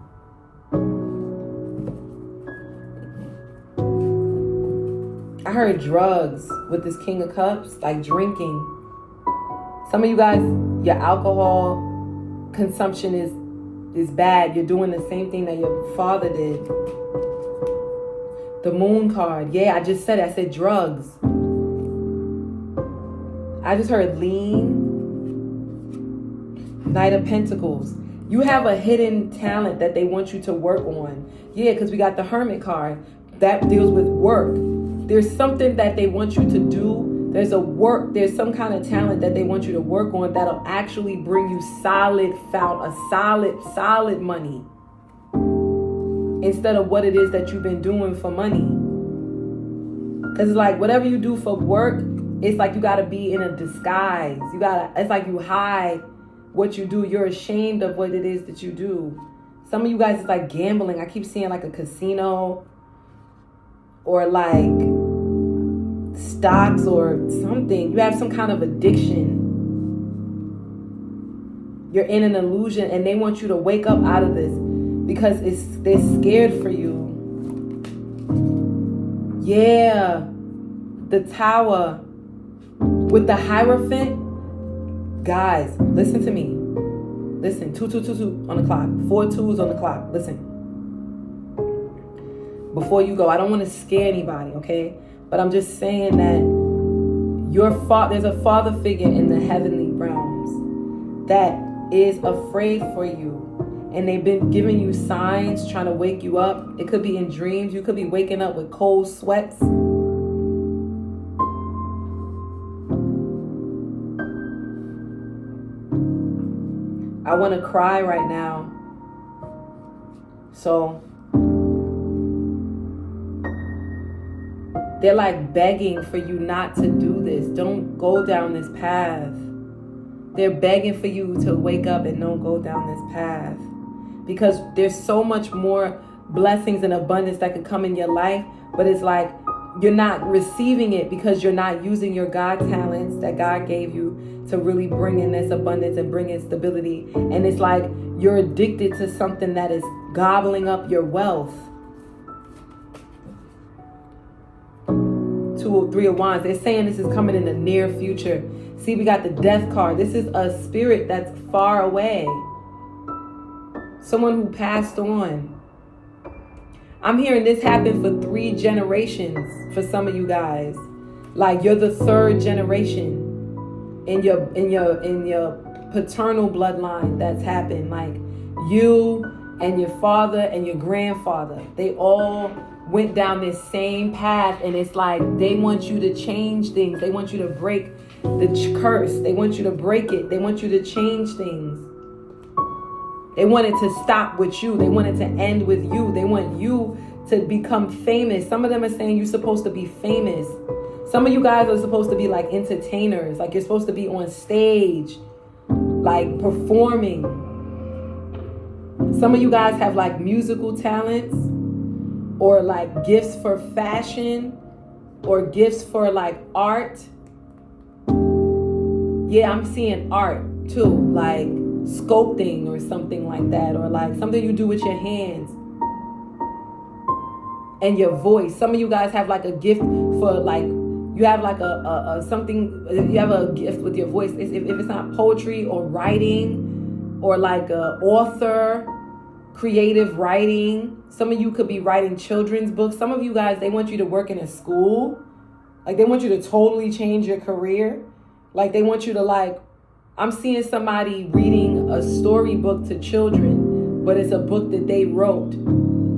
I heard drugs with this King of Cups, like drinking. Some of you guys, your alcohol consumption is bad. You're doing the same thing that your father did. The Moon card. Yeah, I just said it. I said drugs. I just heard lean. Knight of Pentacles. You have a hidden talent that they want you to work on. Yeah, because we got the Hermit card. That deals with work. There's something that they want you to do. There's some kind of talent that they want you to work on that'll actually bring you solid money. Instead of what it is that you've been doing for money. Because it's like whatever you do for work, it's like you got to be in a disguise. It's like you hide what you do. You're ashamed of what it is that you do. Some of you guys is like gambling. I keep seeing like a casino or like stocks or something. You have some kind of addiction. You're in an illusion and they want you to wake up out of this because they're scared for you. Yeah. The Tower with the Hierophant. Guys, listen to me. Listen, 2222 on the clock. 4 2s on the clock. Listen. Before you go, I don't want to scare anybody, okay? But I'm just saying that there's a father figure in the heavenly realms that is afraid for you. And they've been giving you signs, trying to wake you up. It could be in dreams. You could be waking up with cold sweats. I want to cry right now. So they're like begging for you not to do this. Don't go down this path. They're begging for you to wake up and don't go down this path. Because there's so much more blessings and abundance that could come in your life. But it's like you're not receiving it because you're not using your God talents that God gave you to really bring in this abundance and bring in stability. And it's like you're addicted to something that is gobbling up your wealth. 2 or 3 of Wands. They're saying this is coming in the near future. See, we got the Death card. This is a spirit that's far away. Someone who passed on. I'm hearing this happen for 3 generations for some of you guys. Like you're the 3rd generation in your paternal bloodline that's happened. Like you and your father and your grandfather, they all went down this same path, and it's like they want you to change things. They want you to break the curse. They want you to break it. They want you to change things. They want it to stop with you. They want it to end with you. They want you to become famous. Some of them are saying you're supposed to be famous. Some of you guys are supposed to be like entertainers. Like you're supposed to be on stage, like performing. Some of you guys have like musical talents or like gifts for fashion or gifts for like art. Yeah, I'm seeing art too, like sculpting or something like that, or like something you do with your hands and your voice. Some of you guys have like a gift for like, you have like a something, you have a gift with your voice. If it's not poetry or writing or like a author, creative writing. Some of you could be writing children's books. Some of you guys, they want you to work in a school. Like they want you to totally change your career. Like they want you to like, I'm seeing somebody reading a storybook to children, but it's a book that they wrote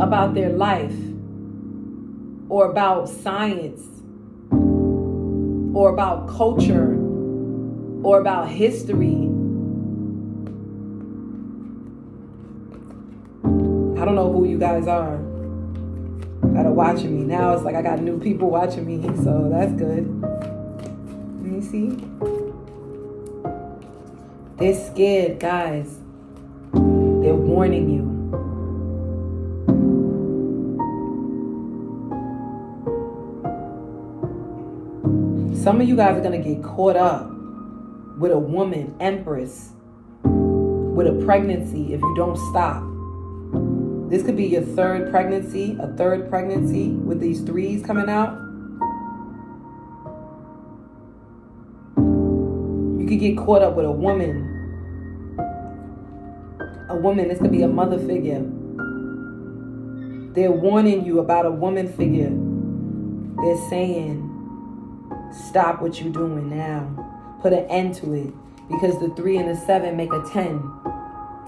about their life or about science or about culture or about history. I don't know who you guys are that are watching me. Now it's like I got new people watching me, so that's good. Let me see. They're scared, guys. They're warning you. Some of you guys are going to get caught up with a woman, empress, with a pregnancy if you don't stop. This could be your third pregnancy, a third pregnancy with these threes coming out. You could get caught up with a woman. A woman, this could be a mother figure. They're warning you about a woman figure. They're saying, stop what you're doing now. Put an end to it. Because the 3 and the 7 make a 10.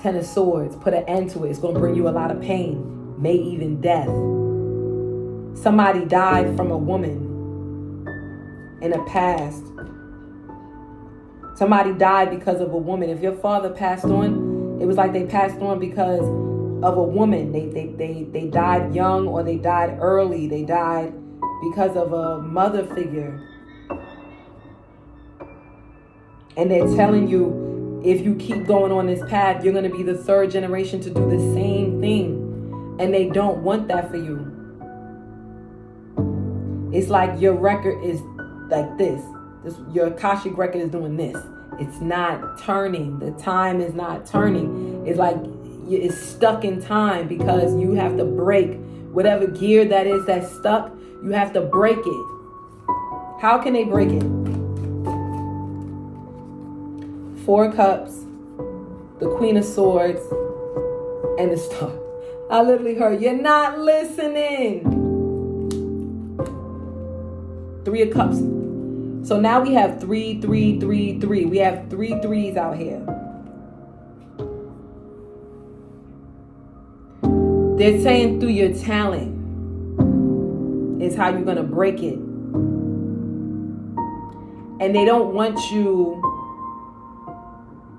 10 of swords. Put an end to it. It's going to bring you a lot of pain. May even death. Somebody died from a woman in the past. Somebody died because of a woman. If your father passed on, it was like they passed on because of a woman. They died young or they died early. They died because of a mother figure. And they're telling you, if you keep going on this path, you're going to be the third generation to do the same thing. And they don't want that for you. It's like your record is like this. Your Akashic record is doing this. It's not turning. The time is not turning. It's like it's stuck in time because you have to break whatever gear that is that's stuck. You have to break it. How can they break it? 4 cups, the Queen of Swords, and the Star. I literally heard, you're not listening. 3 of Cups. So now we have 3, 3, 3, 3. We have 3 threes out here. They're saying through your talent is how you're going to break it. And they don't want you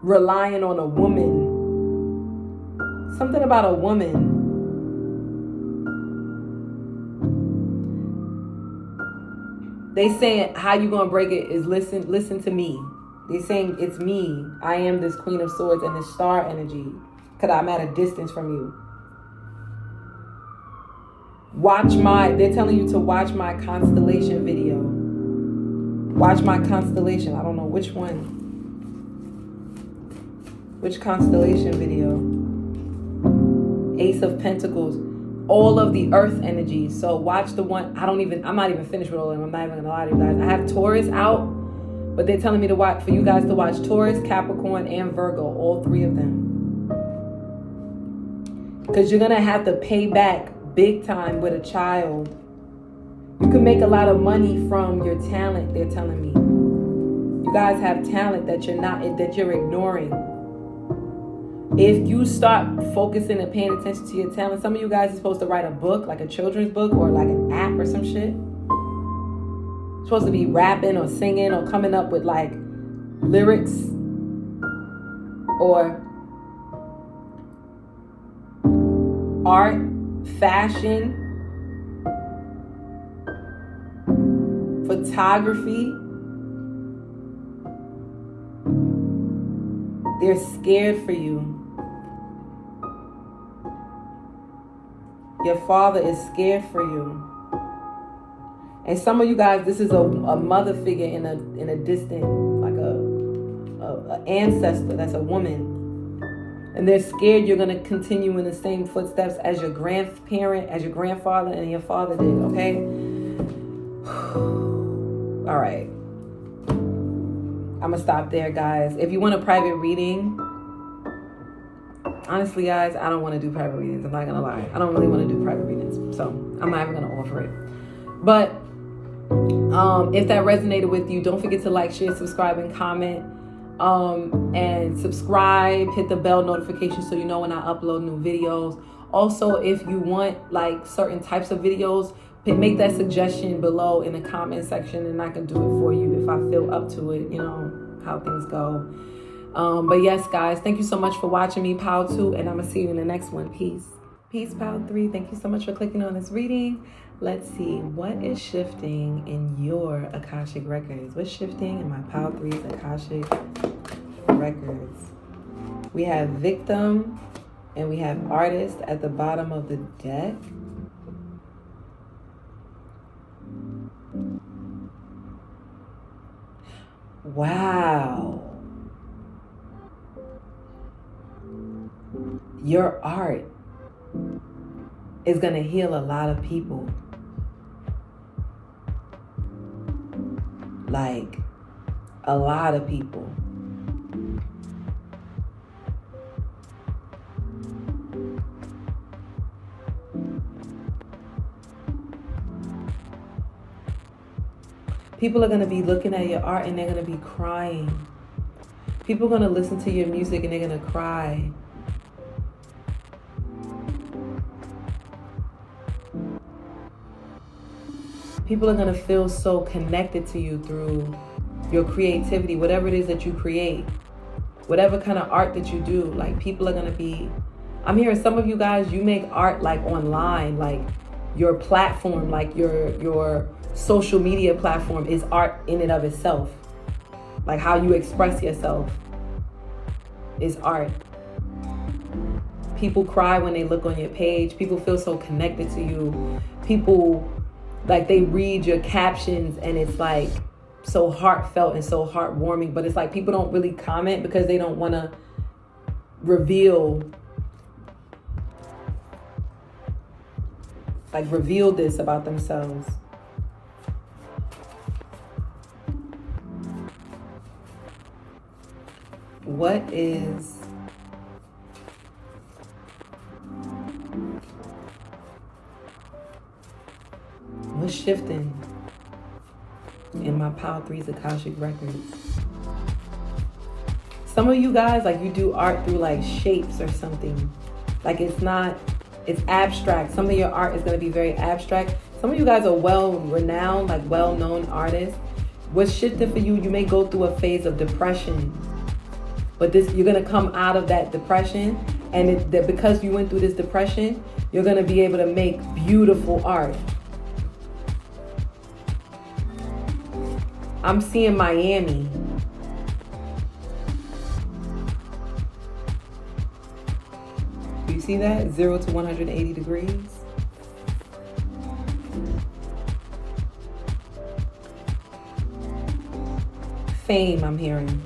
relying on a woman. Something about a woman. They saying how you gonna break it is listen to me. They saying it's me. I am this Queen of Swords and this star energy. Cause I'm at a distance from you. They're telling you to watch my constellation video. Watch my constellation. I don't know which one. Which constellation video? Ace of Pentacles. All of the earth energies. So watch the one. I'm not even finished with all of them. I'm not even gonna lie to you guys. I have Taurus out, but they're telling me to watch, for you guys to watch Taurus, Capricorn, and Virgo. All 3 of them. Because you're gonna have to pay back big time with a child. You can make a lot of money from your talent, they're telling me. You guys have talent that you're ignoring. If you start focusing and paying attention to your talent, some of you guys are supposed to write a book, like a children's book or like an app or some shit. You're supposed to be rapping or singing or coming up with like lyrics or art, fashion, photography. They're scared for you. Your father is scared for you. And some of you guys, this is a mother figure in a distant, like a ancestor that's a woman. And they're scared you're going to continue in the same footsteps as your grandparent, as your grandfather and your father did, okay? All right. I'm going to stop there, guys. If you want a private reading, honestly, guys, I don't want to do private readings. I'm not going to lie. I don't really want to do private readings. So I'm not even going to offer it. But if that resonated with you, don't forget to like, share, subscribe, and comment. And subscribe, hit the bell notification so you know when I upload new videos. Also, if you want like certain types of videos, make that suggestion below in the comment section and I can do it for you if I feel up to it, you know, how things go. But yes, guys, thank you so much for watching me, Pow 2, and I'm going to see you in the next one. Peace. Peace, Pile 3. Thank you so much for clicking on this reading. Let's see, what is shifting in your Akashic Records? What's shifting in my Pile 3's Akashic Records? We have victim and we have artist at the bottom of the deck. Wow. Your art is going to heal a lot of people. Like, a lot of people. People are going to be looking at your art and they're going to be crying. People are going to listen to your music and they're going to cry. People are going to feel so connected to you through your creativity, whatever it is that you create, whatever kind of art that you do. Like, people are going to be, I'm hearing some of you guys, you make art like online, like your platform, like your social media platform is art in and of itself. Like how you express yourself is art. People cry when they look on your page. People feel so connected to you. People, like, they read your captions and it's like so heartfelt and so heartwarming, but it's like people don't really comment because they don't want to reveal this about themselves. What's shifting in my Pile 3's Akashic Records? Some of you guys, like, you do art through like shapes or something. Like, it's abstract. Some of your art is going to be very abstract. Some of you guys are well-renowned, like well-known artists. What's shifting for you, you may go through a phase of depression. But you're going to come out of that depression. And because you went through this depression, you're going to be able to make beautiful art. I'm seeing Miami. You see that? 0 to 180 degrees. Fame, I'm hearing.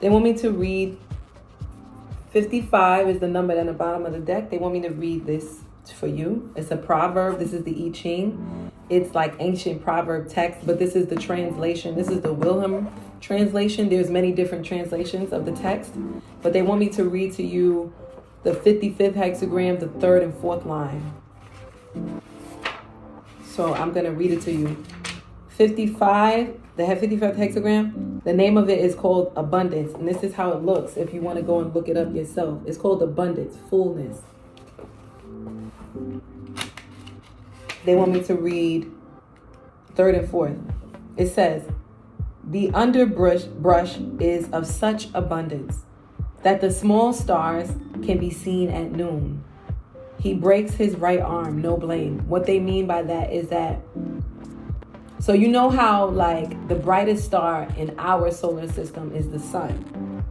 They want me to read 55 is the number at the bottom of the deck. They want me to read this for you. It's a proverb. This is the I Ching. It's like ancient proverb text, but this is the translation. This is the Wilhelm translation. There's many different translations of the text, but they want me to read to you the 55th hexagram, the 3rd and 4th line. So I'm going to read it to you. 55, the 55th hexagram, the name of it is called abundance. And this is how it looks if you want to go and look it up yourself. It's called abundance, fullness. They want me to read 3rd and 4th. It says, the underbrush is of such abundance that the small stars can be seen at noon. He breaks his right arm, no blame. What they mean by that is that, so you know how like the brightest star in our solar system is the sun,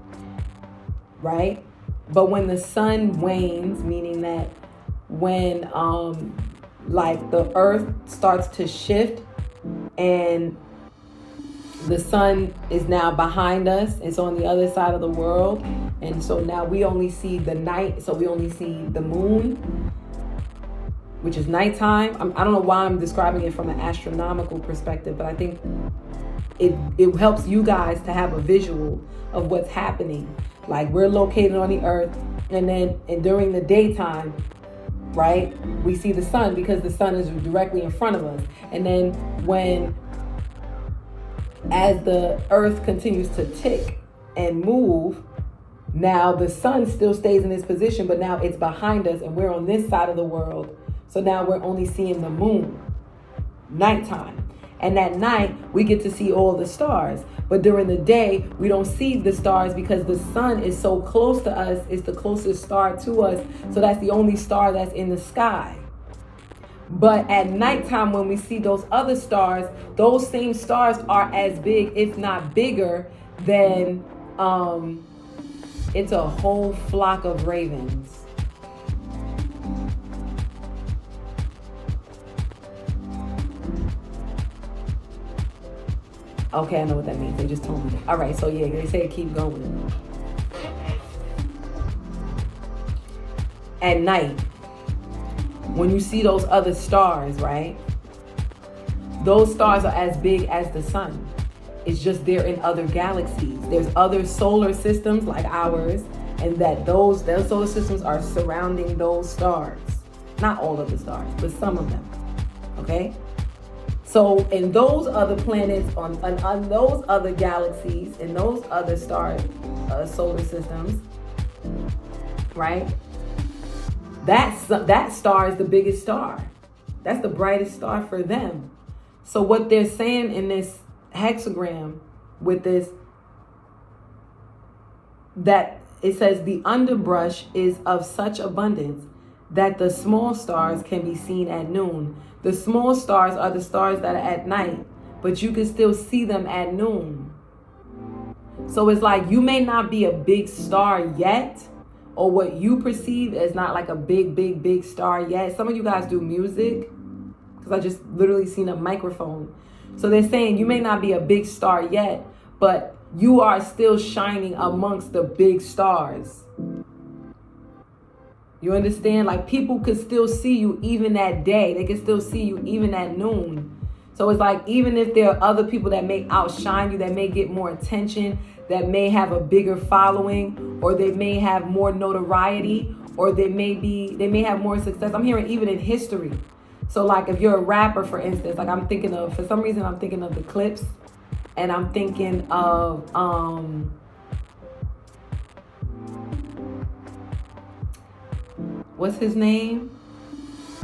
right? But when the sun wanes, meaning that when like the earth starts to shift and the sun is now behind us, it's on the other side of the world, and so now we only see the night, so we only see the moon, which is nighttime. I don't know why I'm describing it from an astronomical perspective, but I think it helps you guys to have a visual of what's happening. Like, we're located on the earth, and during the daytime, right, we see the sun because the sun is directly in front of us. And then as the earth continues to tick and move, now the sun still stays in its position, but now it's behind us and we're on this side of the world. So now we're only seeing the moon, nighttime. And at night, we get to see all the stars. But during the day, we don't see the stars because the sun is so close to us. It's the closest star to us. So that's the only star that's in the sky. But at nighttime, when we see those other stars, those same stars are as big, if not bigger, than it's a whole flock of ravens. Okay, I know what that means. They just told me. All right, so yeah, they say keep going. At night, when you see those other stars, right? Those stars are as big as the sun. It's just they're in other galaxies. There's other solar systems like ours, and that those solar systems are surrounding those stars. Not all of the stars, but some of them. Okay? So in those other planets, on those other galaxies, in those other solar systems, right? That star is the biggest star. That's the brightest star for them. So what they're saying in this hexagram with this, that it says the underbrush is of such abundance that the small stars can be seen at noon. The small stars are the stars that are at night, but you can still see them at noon. So it's like you may not be a big star yet, or what you perceive as not like a big star yet. Some of you guys do music, because I just literally seen a microphone. So they're saying you may not be a big star yet, but you are still shining amongst the big stars. You understand? Like people could still see you even at day. They can still see you even at noon. So it's like even if there are other people that may outshine you, that may get more attention, that may have a bigger following, or they may have more notoriety, or they may have more success. I'm hearing even in history. So like if you're a rapper, for instance, like for some reason I'm thinking of the Clips, and I'm thinking of what's his name?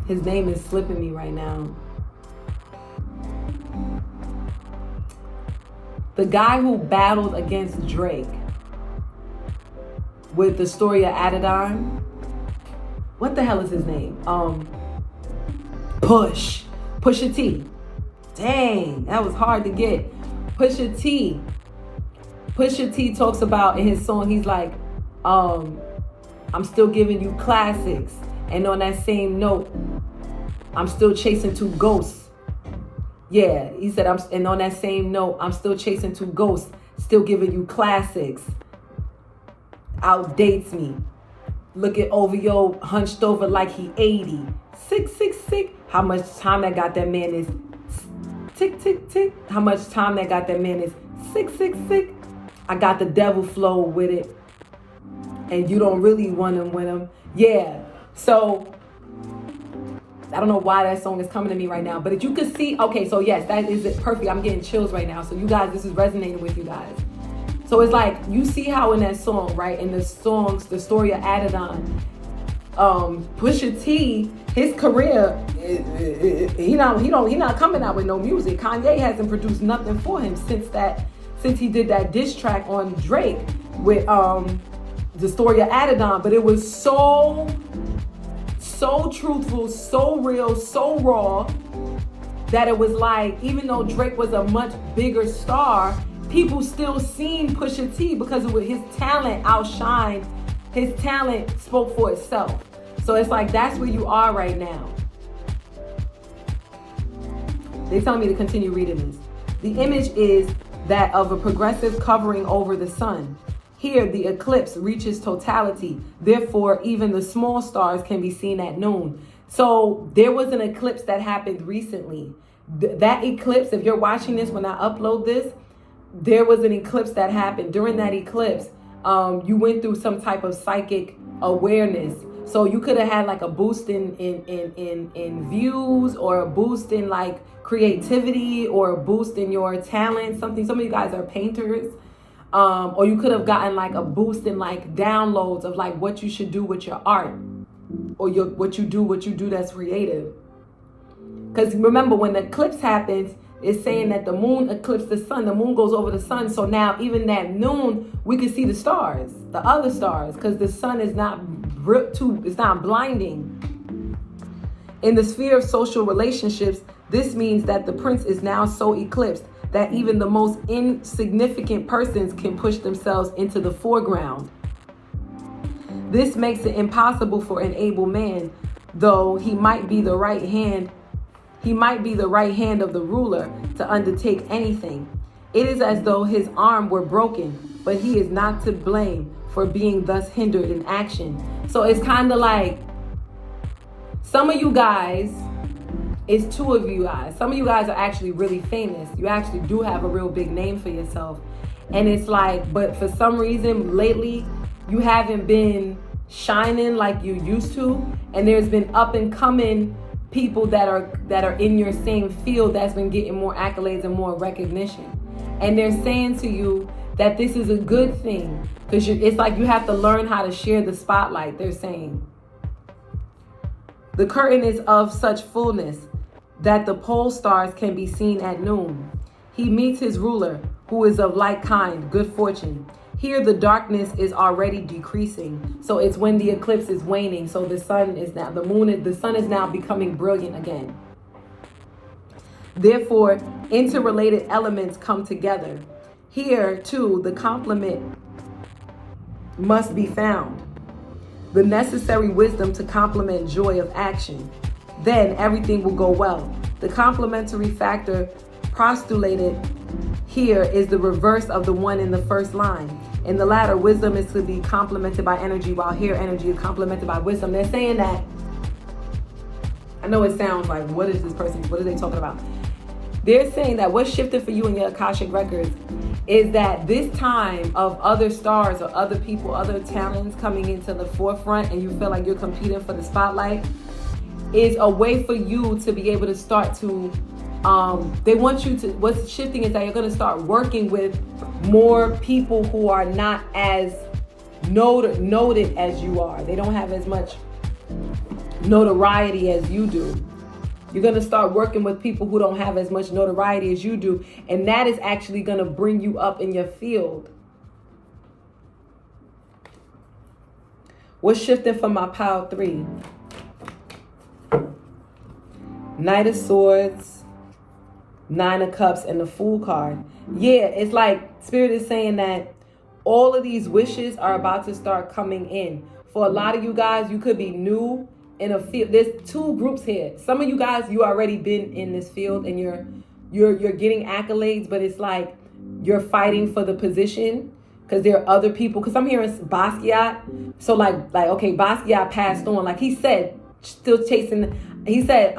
His name is slipping me right now. The guy who battled against Drake with the story of Adidon. What the hell is his name? Pusha T. Dang, that was hard to get. Pusha T. Pusha T talks about in his song, he's like, I'm still giving you classics. And on that same note, I'm still chasing two ghosts. Yeah, he said, and on that same note, I'm still chasing two ghosts, still giving you classics. Outdates me. Looking over yo, hunched over like he 80. Sick. How much time that got that man is tick. How much time that got that man is sick. I got the devil flow with it. And you don't really want him with him. Yeah. So I don't know why that song is coming to me right now, but if you could see, okay, so yes, that is it. Perfect. I'm getting chills right now. So you guys, this is resonating with you guys. So it's like, you see how in that song, right? In the songs, the story of Adidon, Pusha T, his career, he not coming out with no music. Kanye hasn't produced nothing for him since he did that diss track on Drake with the story of Adidon. But it was so truthful, so real, so raw, that it was like, even though Drake was a much bigger star, people still seen Pusha T because of his talent outshined. His talent spoke for itself. So it's like, that's where you are right now. They telling me to continue reading this. The image is that of a progressive covering over the sun. Here, the eclipse reaches totality. Therefore, even the small stars can be seen at noon. So there was an eclipse that happened recently. That eclipse, if you're watching this when I upload this, there was an eclipse that happened. During that eclipse, you went through some type of psychic awareness. So you could have had like a boost in views, or a boost in like creativity, or a boost in your talent. Some of you guys are painters. Or you could have gotten like a boost in like downloads of like what you should do with your art, or what you do that's creative. Because remember, when the eclipse happens, is saying that the moon eclipsed the sun. The moon goes over the sun. So now even that noon, we can see the stars, the other stars, because the sun is not it's not blinding. In the sphere of social relationships, this means that the prince is now so eclipsed that even the most insignificant persons can push themselves into the foreground. This makes it impossible for an able man, though he might be the right hand of the ruler, to undertake anything. It is as though his arm were broken, but he is not to blame for being thus hindered in action. So it's kind of like some of you guys, it's two of you guys. Some of you guys are actually really famous. You actually do have a real big name for yourself. And it's like, but for some reason lately, you haven't been shining like you used to. And there's been up and coming people that are in your same field that's been getting more accolades and more recognition. And they're saying to you that this is a good thing, because it's like you have to learn how to share the spotlight, they're saying. The curtain is of such fullness that the pole stars can be seen at noon. He meets his ruler, who is of like kind, good fortune. Here the darkness is already decreasing. So it's when the eclipse is waning. So the sun is now, the sun is now becoming brilliant again. Therefore, interrelated elements come together. Here, too, the complement must be found. The necessary wisdom to complement joy of action. Then everything will go well. The complementary factor postulated here is the reverse of the one in the first line. In the latter, wisdom is to be complemented by energy, while here energy is complemented by wisdom. They're saying that, I know it sounds like, what is this person, what are they talking about? They're saying that what's shifted for you in your Akashic Records is that this time of other stars or other people, other talents coming into the forefront, and you feel like you're competing for the spotlight, is a way for you to be able to start to, they want you to, what's shifting is that you're going to start working with more people who are not as noted as you are. They don't have as much notoriety as you do. You're going to start working with people who don't have as much notoriety as you do. And that is actually going to bring you up in your field. What's shifting for my pile 3? Knight of Swords, 9 of Cups, and the Fool card. Yeah, it's like Spirit is saying that all of these wishes are about to start coming in. For a lot of you guys, you could be new in a field. There's 2 groups here. Some of you guys, you already been in this field and you're getting accolades, but it's like you're fighting for the position because there are other people. Because I'm hearing Basquiat. So like okay, Basquiat passed on. Like he said, still chasing. He said,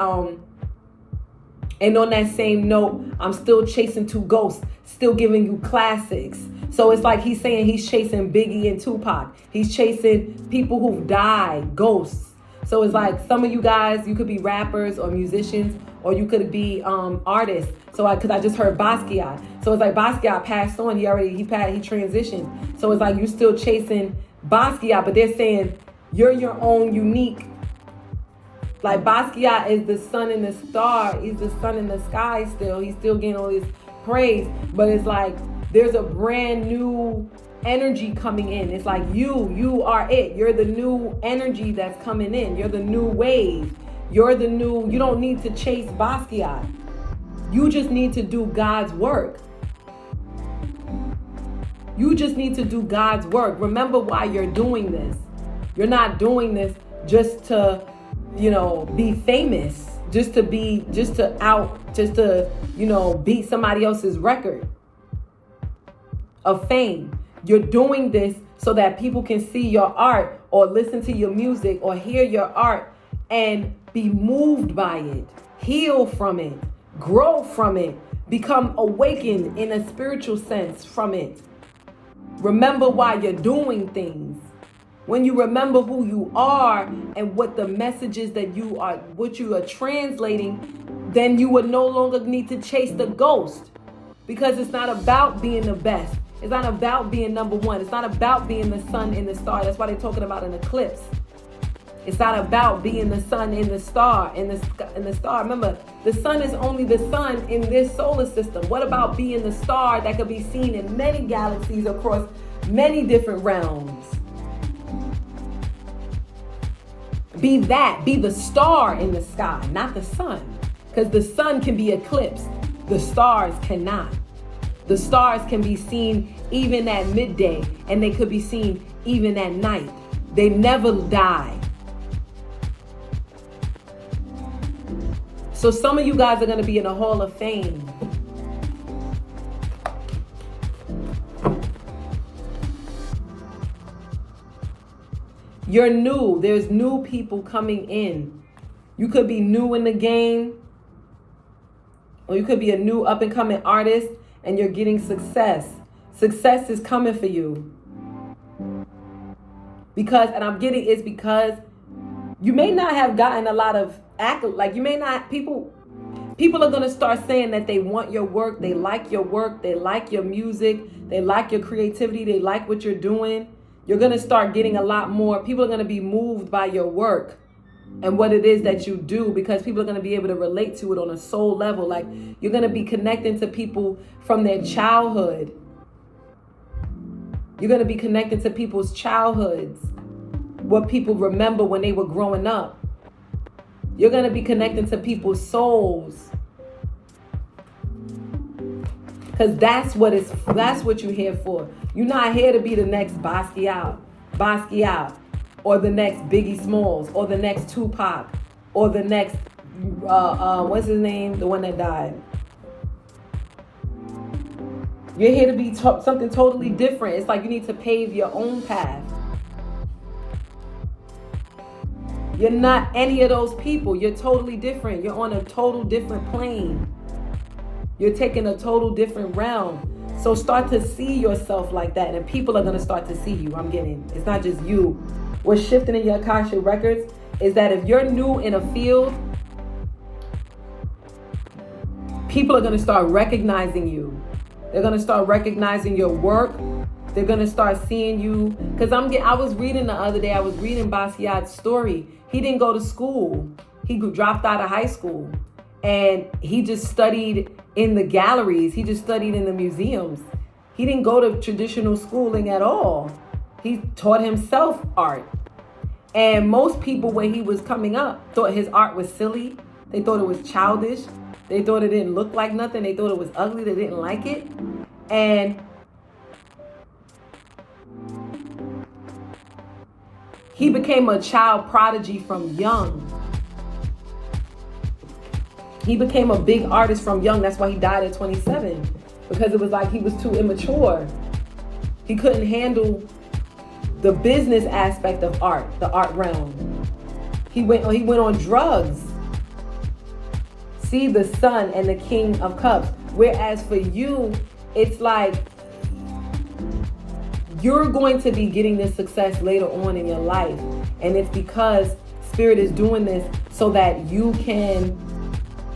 and on that same note, I'm still chasing 2 ghosts, still giving you classics. So it's like he's saying he's chasing Biggie and Tupac. He's chasing people who've died, ghosts. So it's like some of you guys, you could be rappers or musicians, or you could be artists. So because I just heard Basquiat. So it's like Basquiat passed on. He transitioned. So it's like you still chasing Basquiat, but they're saying you're your own unique. Like Basquiat is the sun in the star. He's the sun in the sky still. He's still getting all this praise. But it's like there's a brand new energy coming in. It's like you are it. You're the new energy that's coming in. You're the new wave. You're the new, you don't need to chase Basquiat. You just need to do God's work. You just need to do God's work. Remember why you're doing this. You're not doing this just to, be famous, just to beat somebody else's record of fame. You're doing this so that people can see your art or listen to your music or hear your art and be moved by it, heal from it, grow from it, become awakened in a spiritual sense from it. Remember why you're doing things. When you remember who you are and what the messages that you are, what you are translating, then you would no longer need to chase the ghost, because it's not about being the best. It's not about being number one. It's not about being the sun and the star. That's why they're talking about an eclipse. It's not about being the sun in the star, in the star. Remember, the sun is only the sun in this solar system. What about being the star that could be seen in many galaxies across many different realms? Be the star in the sky, not the sun. Because the sun can be eclipsed. The stars cannot. The stars can be seen even at midday, and they could be seen even at night. They never die. So some of you guys are going to be in the Hall of Fame. You're new. There's new people coming in. You could be new in the game, or you could be a new up and coming artist and you're getting success. Success is coming for you. Because you may not have gotten a lot of like you may not, people are going to start saying that they want your work, they like your work, they like your music, they like your creativity, they like what you're doing. You're going to start getting a lot more. People are going to be moved by your work and what it is that you do, because people are going to be able to relate to it on a soul level. Like, you're going to be connecting to people from their childhood. You're going to be connecting to people's childhoods, what people remember when they were growing up. You're going to be connecting to people's souls. Because that's what you're here for. You're not here to be the next Basquiat, or the next Biggie Smalls, or the next Tupac, or the next, what's his name? The one that died. You're here to be something totally different. It's like you need to pave your own path. You're not any of those people. You're totally different. You're on a total different plane. You're taking a total different realm. So start to see yourself like that, and people are going to start to see you. It's not just you. What's shifting in your AKASHIC Records is that if you're new in a field, people are going to start recognizing you. They're going to start recognizing your work. They're going to start seeing you. Because I was reading the other day, Basquiat's story. He didn't go to school. He dropped out of high school. And he just studied in the galleries. He just studied in the museums. He didn't go to traditional schooling at all. He taught himself art. And most people, when he was coming up, thought his art was silly. They thought it was childish. They thought it didn't look like nothing. They thought it was ugly. They didn't like it. And he became a child prodigy from young. He became a big artist from young. That's why he died at 27. Because it was like he was too immature. He couldn't handle the business aspect of art, the art realm. He went on drugs. See, the Sun and the King of Cups. Whereas for you, it's like you're going to be getting this success later on in your life. And it's because Spirit is doing this so that you can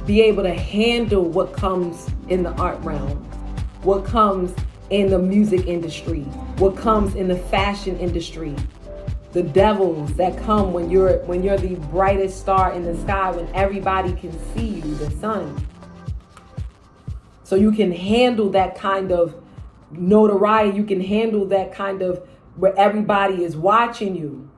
be able to handle what comes in the art realm, what comes in the music industry, what comes in the fashion industry, the devils that come when you're the brightest star in the sky, when everybody can see you, the sun. So you can handle that kind of notoriety. You can handle that kind of where everybody is watching you.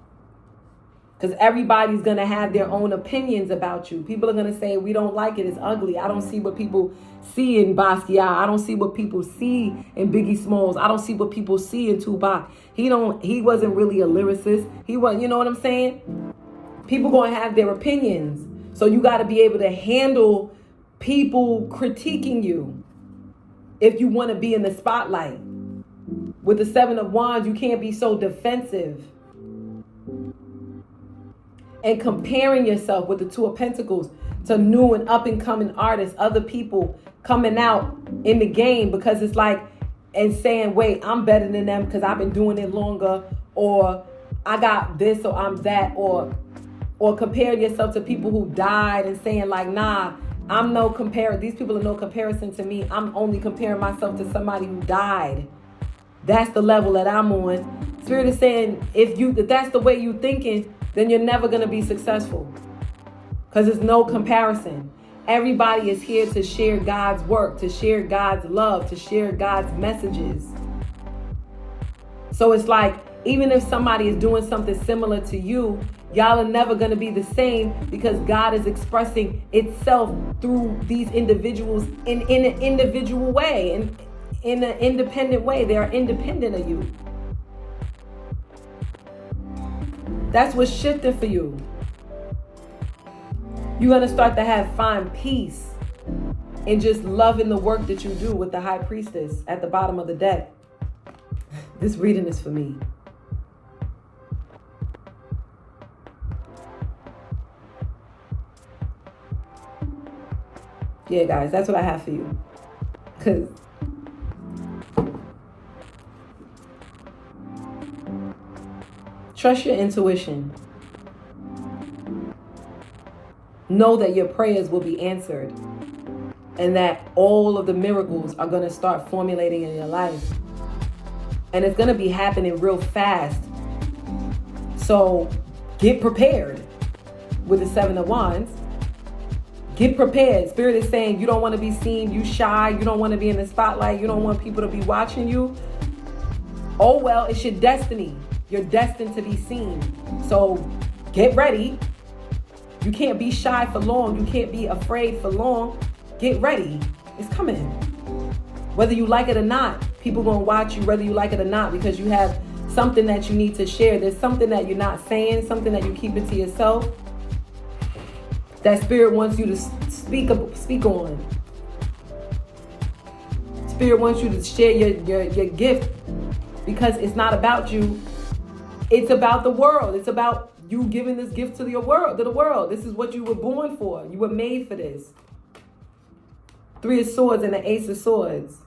Because everybody's going to have their own opinions about you. People are going to say, we don't like it. It's ugly. I don't see what people see in Basquiat. I don't see what people see in Biggie Smalls. I don't see what people see in Tupac. He wasn't really a lyricist. He was, you know what I'm saying? People going to have their opinions. So you got to be able to handle people critiquing you if you want to be in the spotlight. With the Seven of Wands, you can't be so defensive and comparing yourself with the Two of Pentacles to new and up and coming artists, other people coming out in the game, because it's like, and saying, wait, I'm better than them because I've been doing it longer, or I got this, or I'm that, or comparing yourself to people who died and saying like, nah, I'm no comparison. These people are no comparison to me. I'm only comparing myself to somebody who died. That's the level that I'm on. Spirit is saying, if that's the way you're thinking, then you're never going to be successful. Because there's no comparison. Everybody is here to share God's work, to share God's love, to share God's messages. So it's like, even if somebody is doing something similar to you, y'all are never going to be the same, because God is expressing itself through these individuals in an individual way, in an independent way. They are independent of you. That's what's shifting for you. You're going to start to find peace in just loving the work that you do with the high priestess at the bottom of the deck. This reading is for me. Yeah, guys, that's what I have for you. Because trust your intuition. Know that your prayers will be answered, and that all of the miracles are going to start formulating in your life. And it's going to be happening real fast. So get prepared with the 7 of Wands. Get prepared. Spirit is saying you don't want to be seen. You shy. You don't want to be in the spotlight. You don't want people to be watching you. Oh, well, it's your destiny. You're destined to be seen. So get ready. You can't be shy for long. You can't be afraid for long. Get ready. It's coming. Whether you like it or not, people going to watch you whether you like it or not, because you have something that you need to share. There's something that you're not saying, something that you keep it to yourself, that Spirit wants you to speak on. Spirit wants you to share your gift, because it's not about you. It's about the world. It's about you giving this gift to the world. This is what you were born for. You were made for this. 3 of Swords and the Ace of Swords.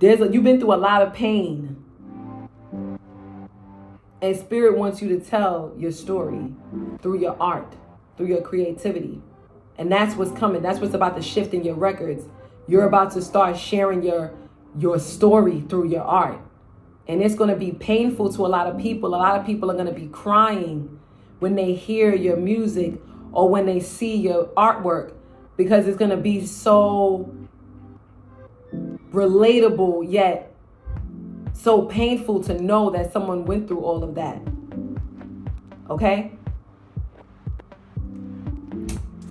You've been through a lot of pain. And Spirit wants you to tell your story through your art, through your creativity. And that's what's coming. That's what's about to shift in your records. You're about to start sharing your story through your art. And it's going to be painful to a lot of people. A lot of people are going to be crying when they hear your music or when they see your artwork, because it's going to be so relatable, yet so painful to know that someone went through all of that. Okay?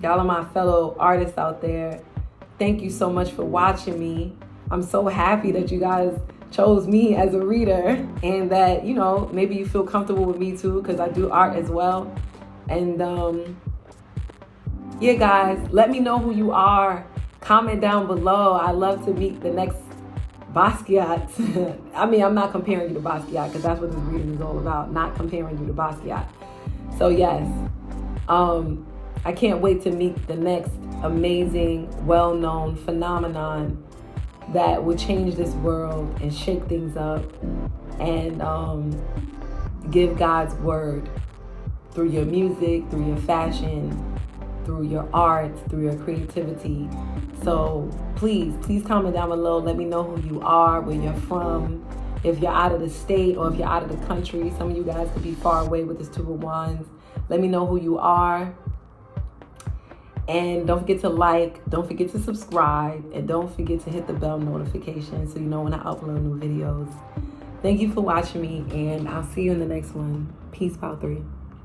Y'all are my fellow artists out there. Thank you so much for watching me. I'm so happy that you guys chose me as a reader, and that, you know, maybe you feel comfortable with me too, because I do art as well. And yeah, guys, let me know who you are. Comment down below. I love to meet the next Basquiat. I mean, I'm not comparing you to Basquiat, because that's what this reading is all about, not comparing you to Basquiat. So yes, I can't wait to meet the next amazing, well-known phenomenon that will change this world and shake things up, and give God's word through your music, through your fashion, through your art, through your creativity. So please comment down below. Let me know who you are, where you're from, if you're out of the state or if you're out of the country. Some of you guys could be far away with this 2 of Wands. Let me know who you are. And don't forget to like, don't forget to subscribe, and don't forget to hit the bell notification so you know when I upload new videos. Thank you for watching me, and I'll see you in the next one. Peace, Power 3.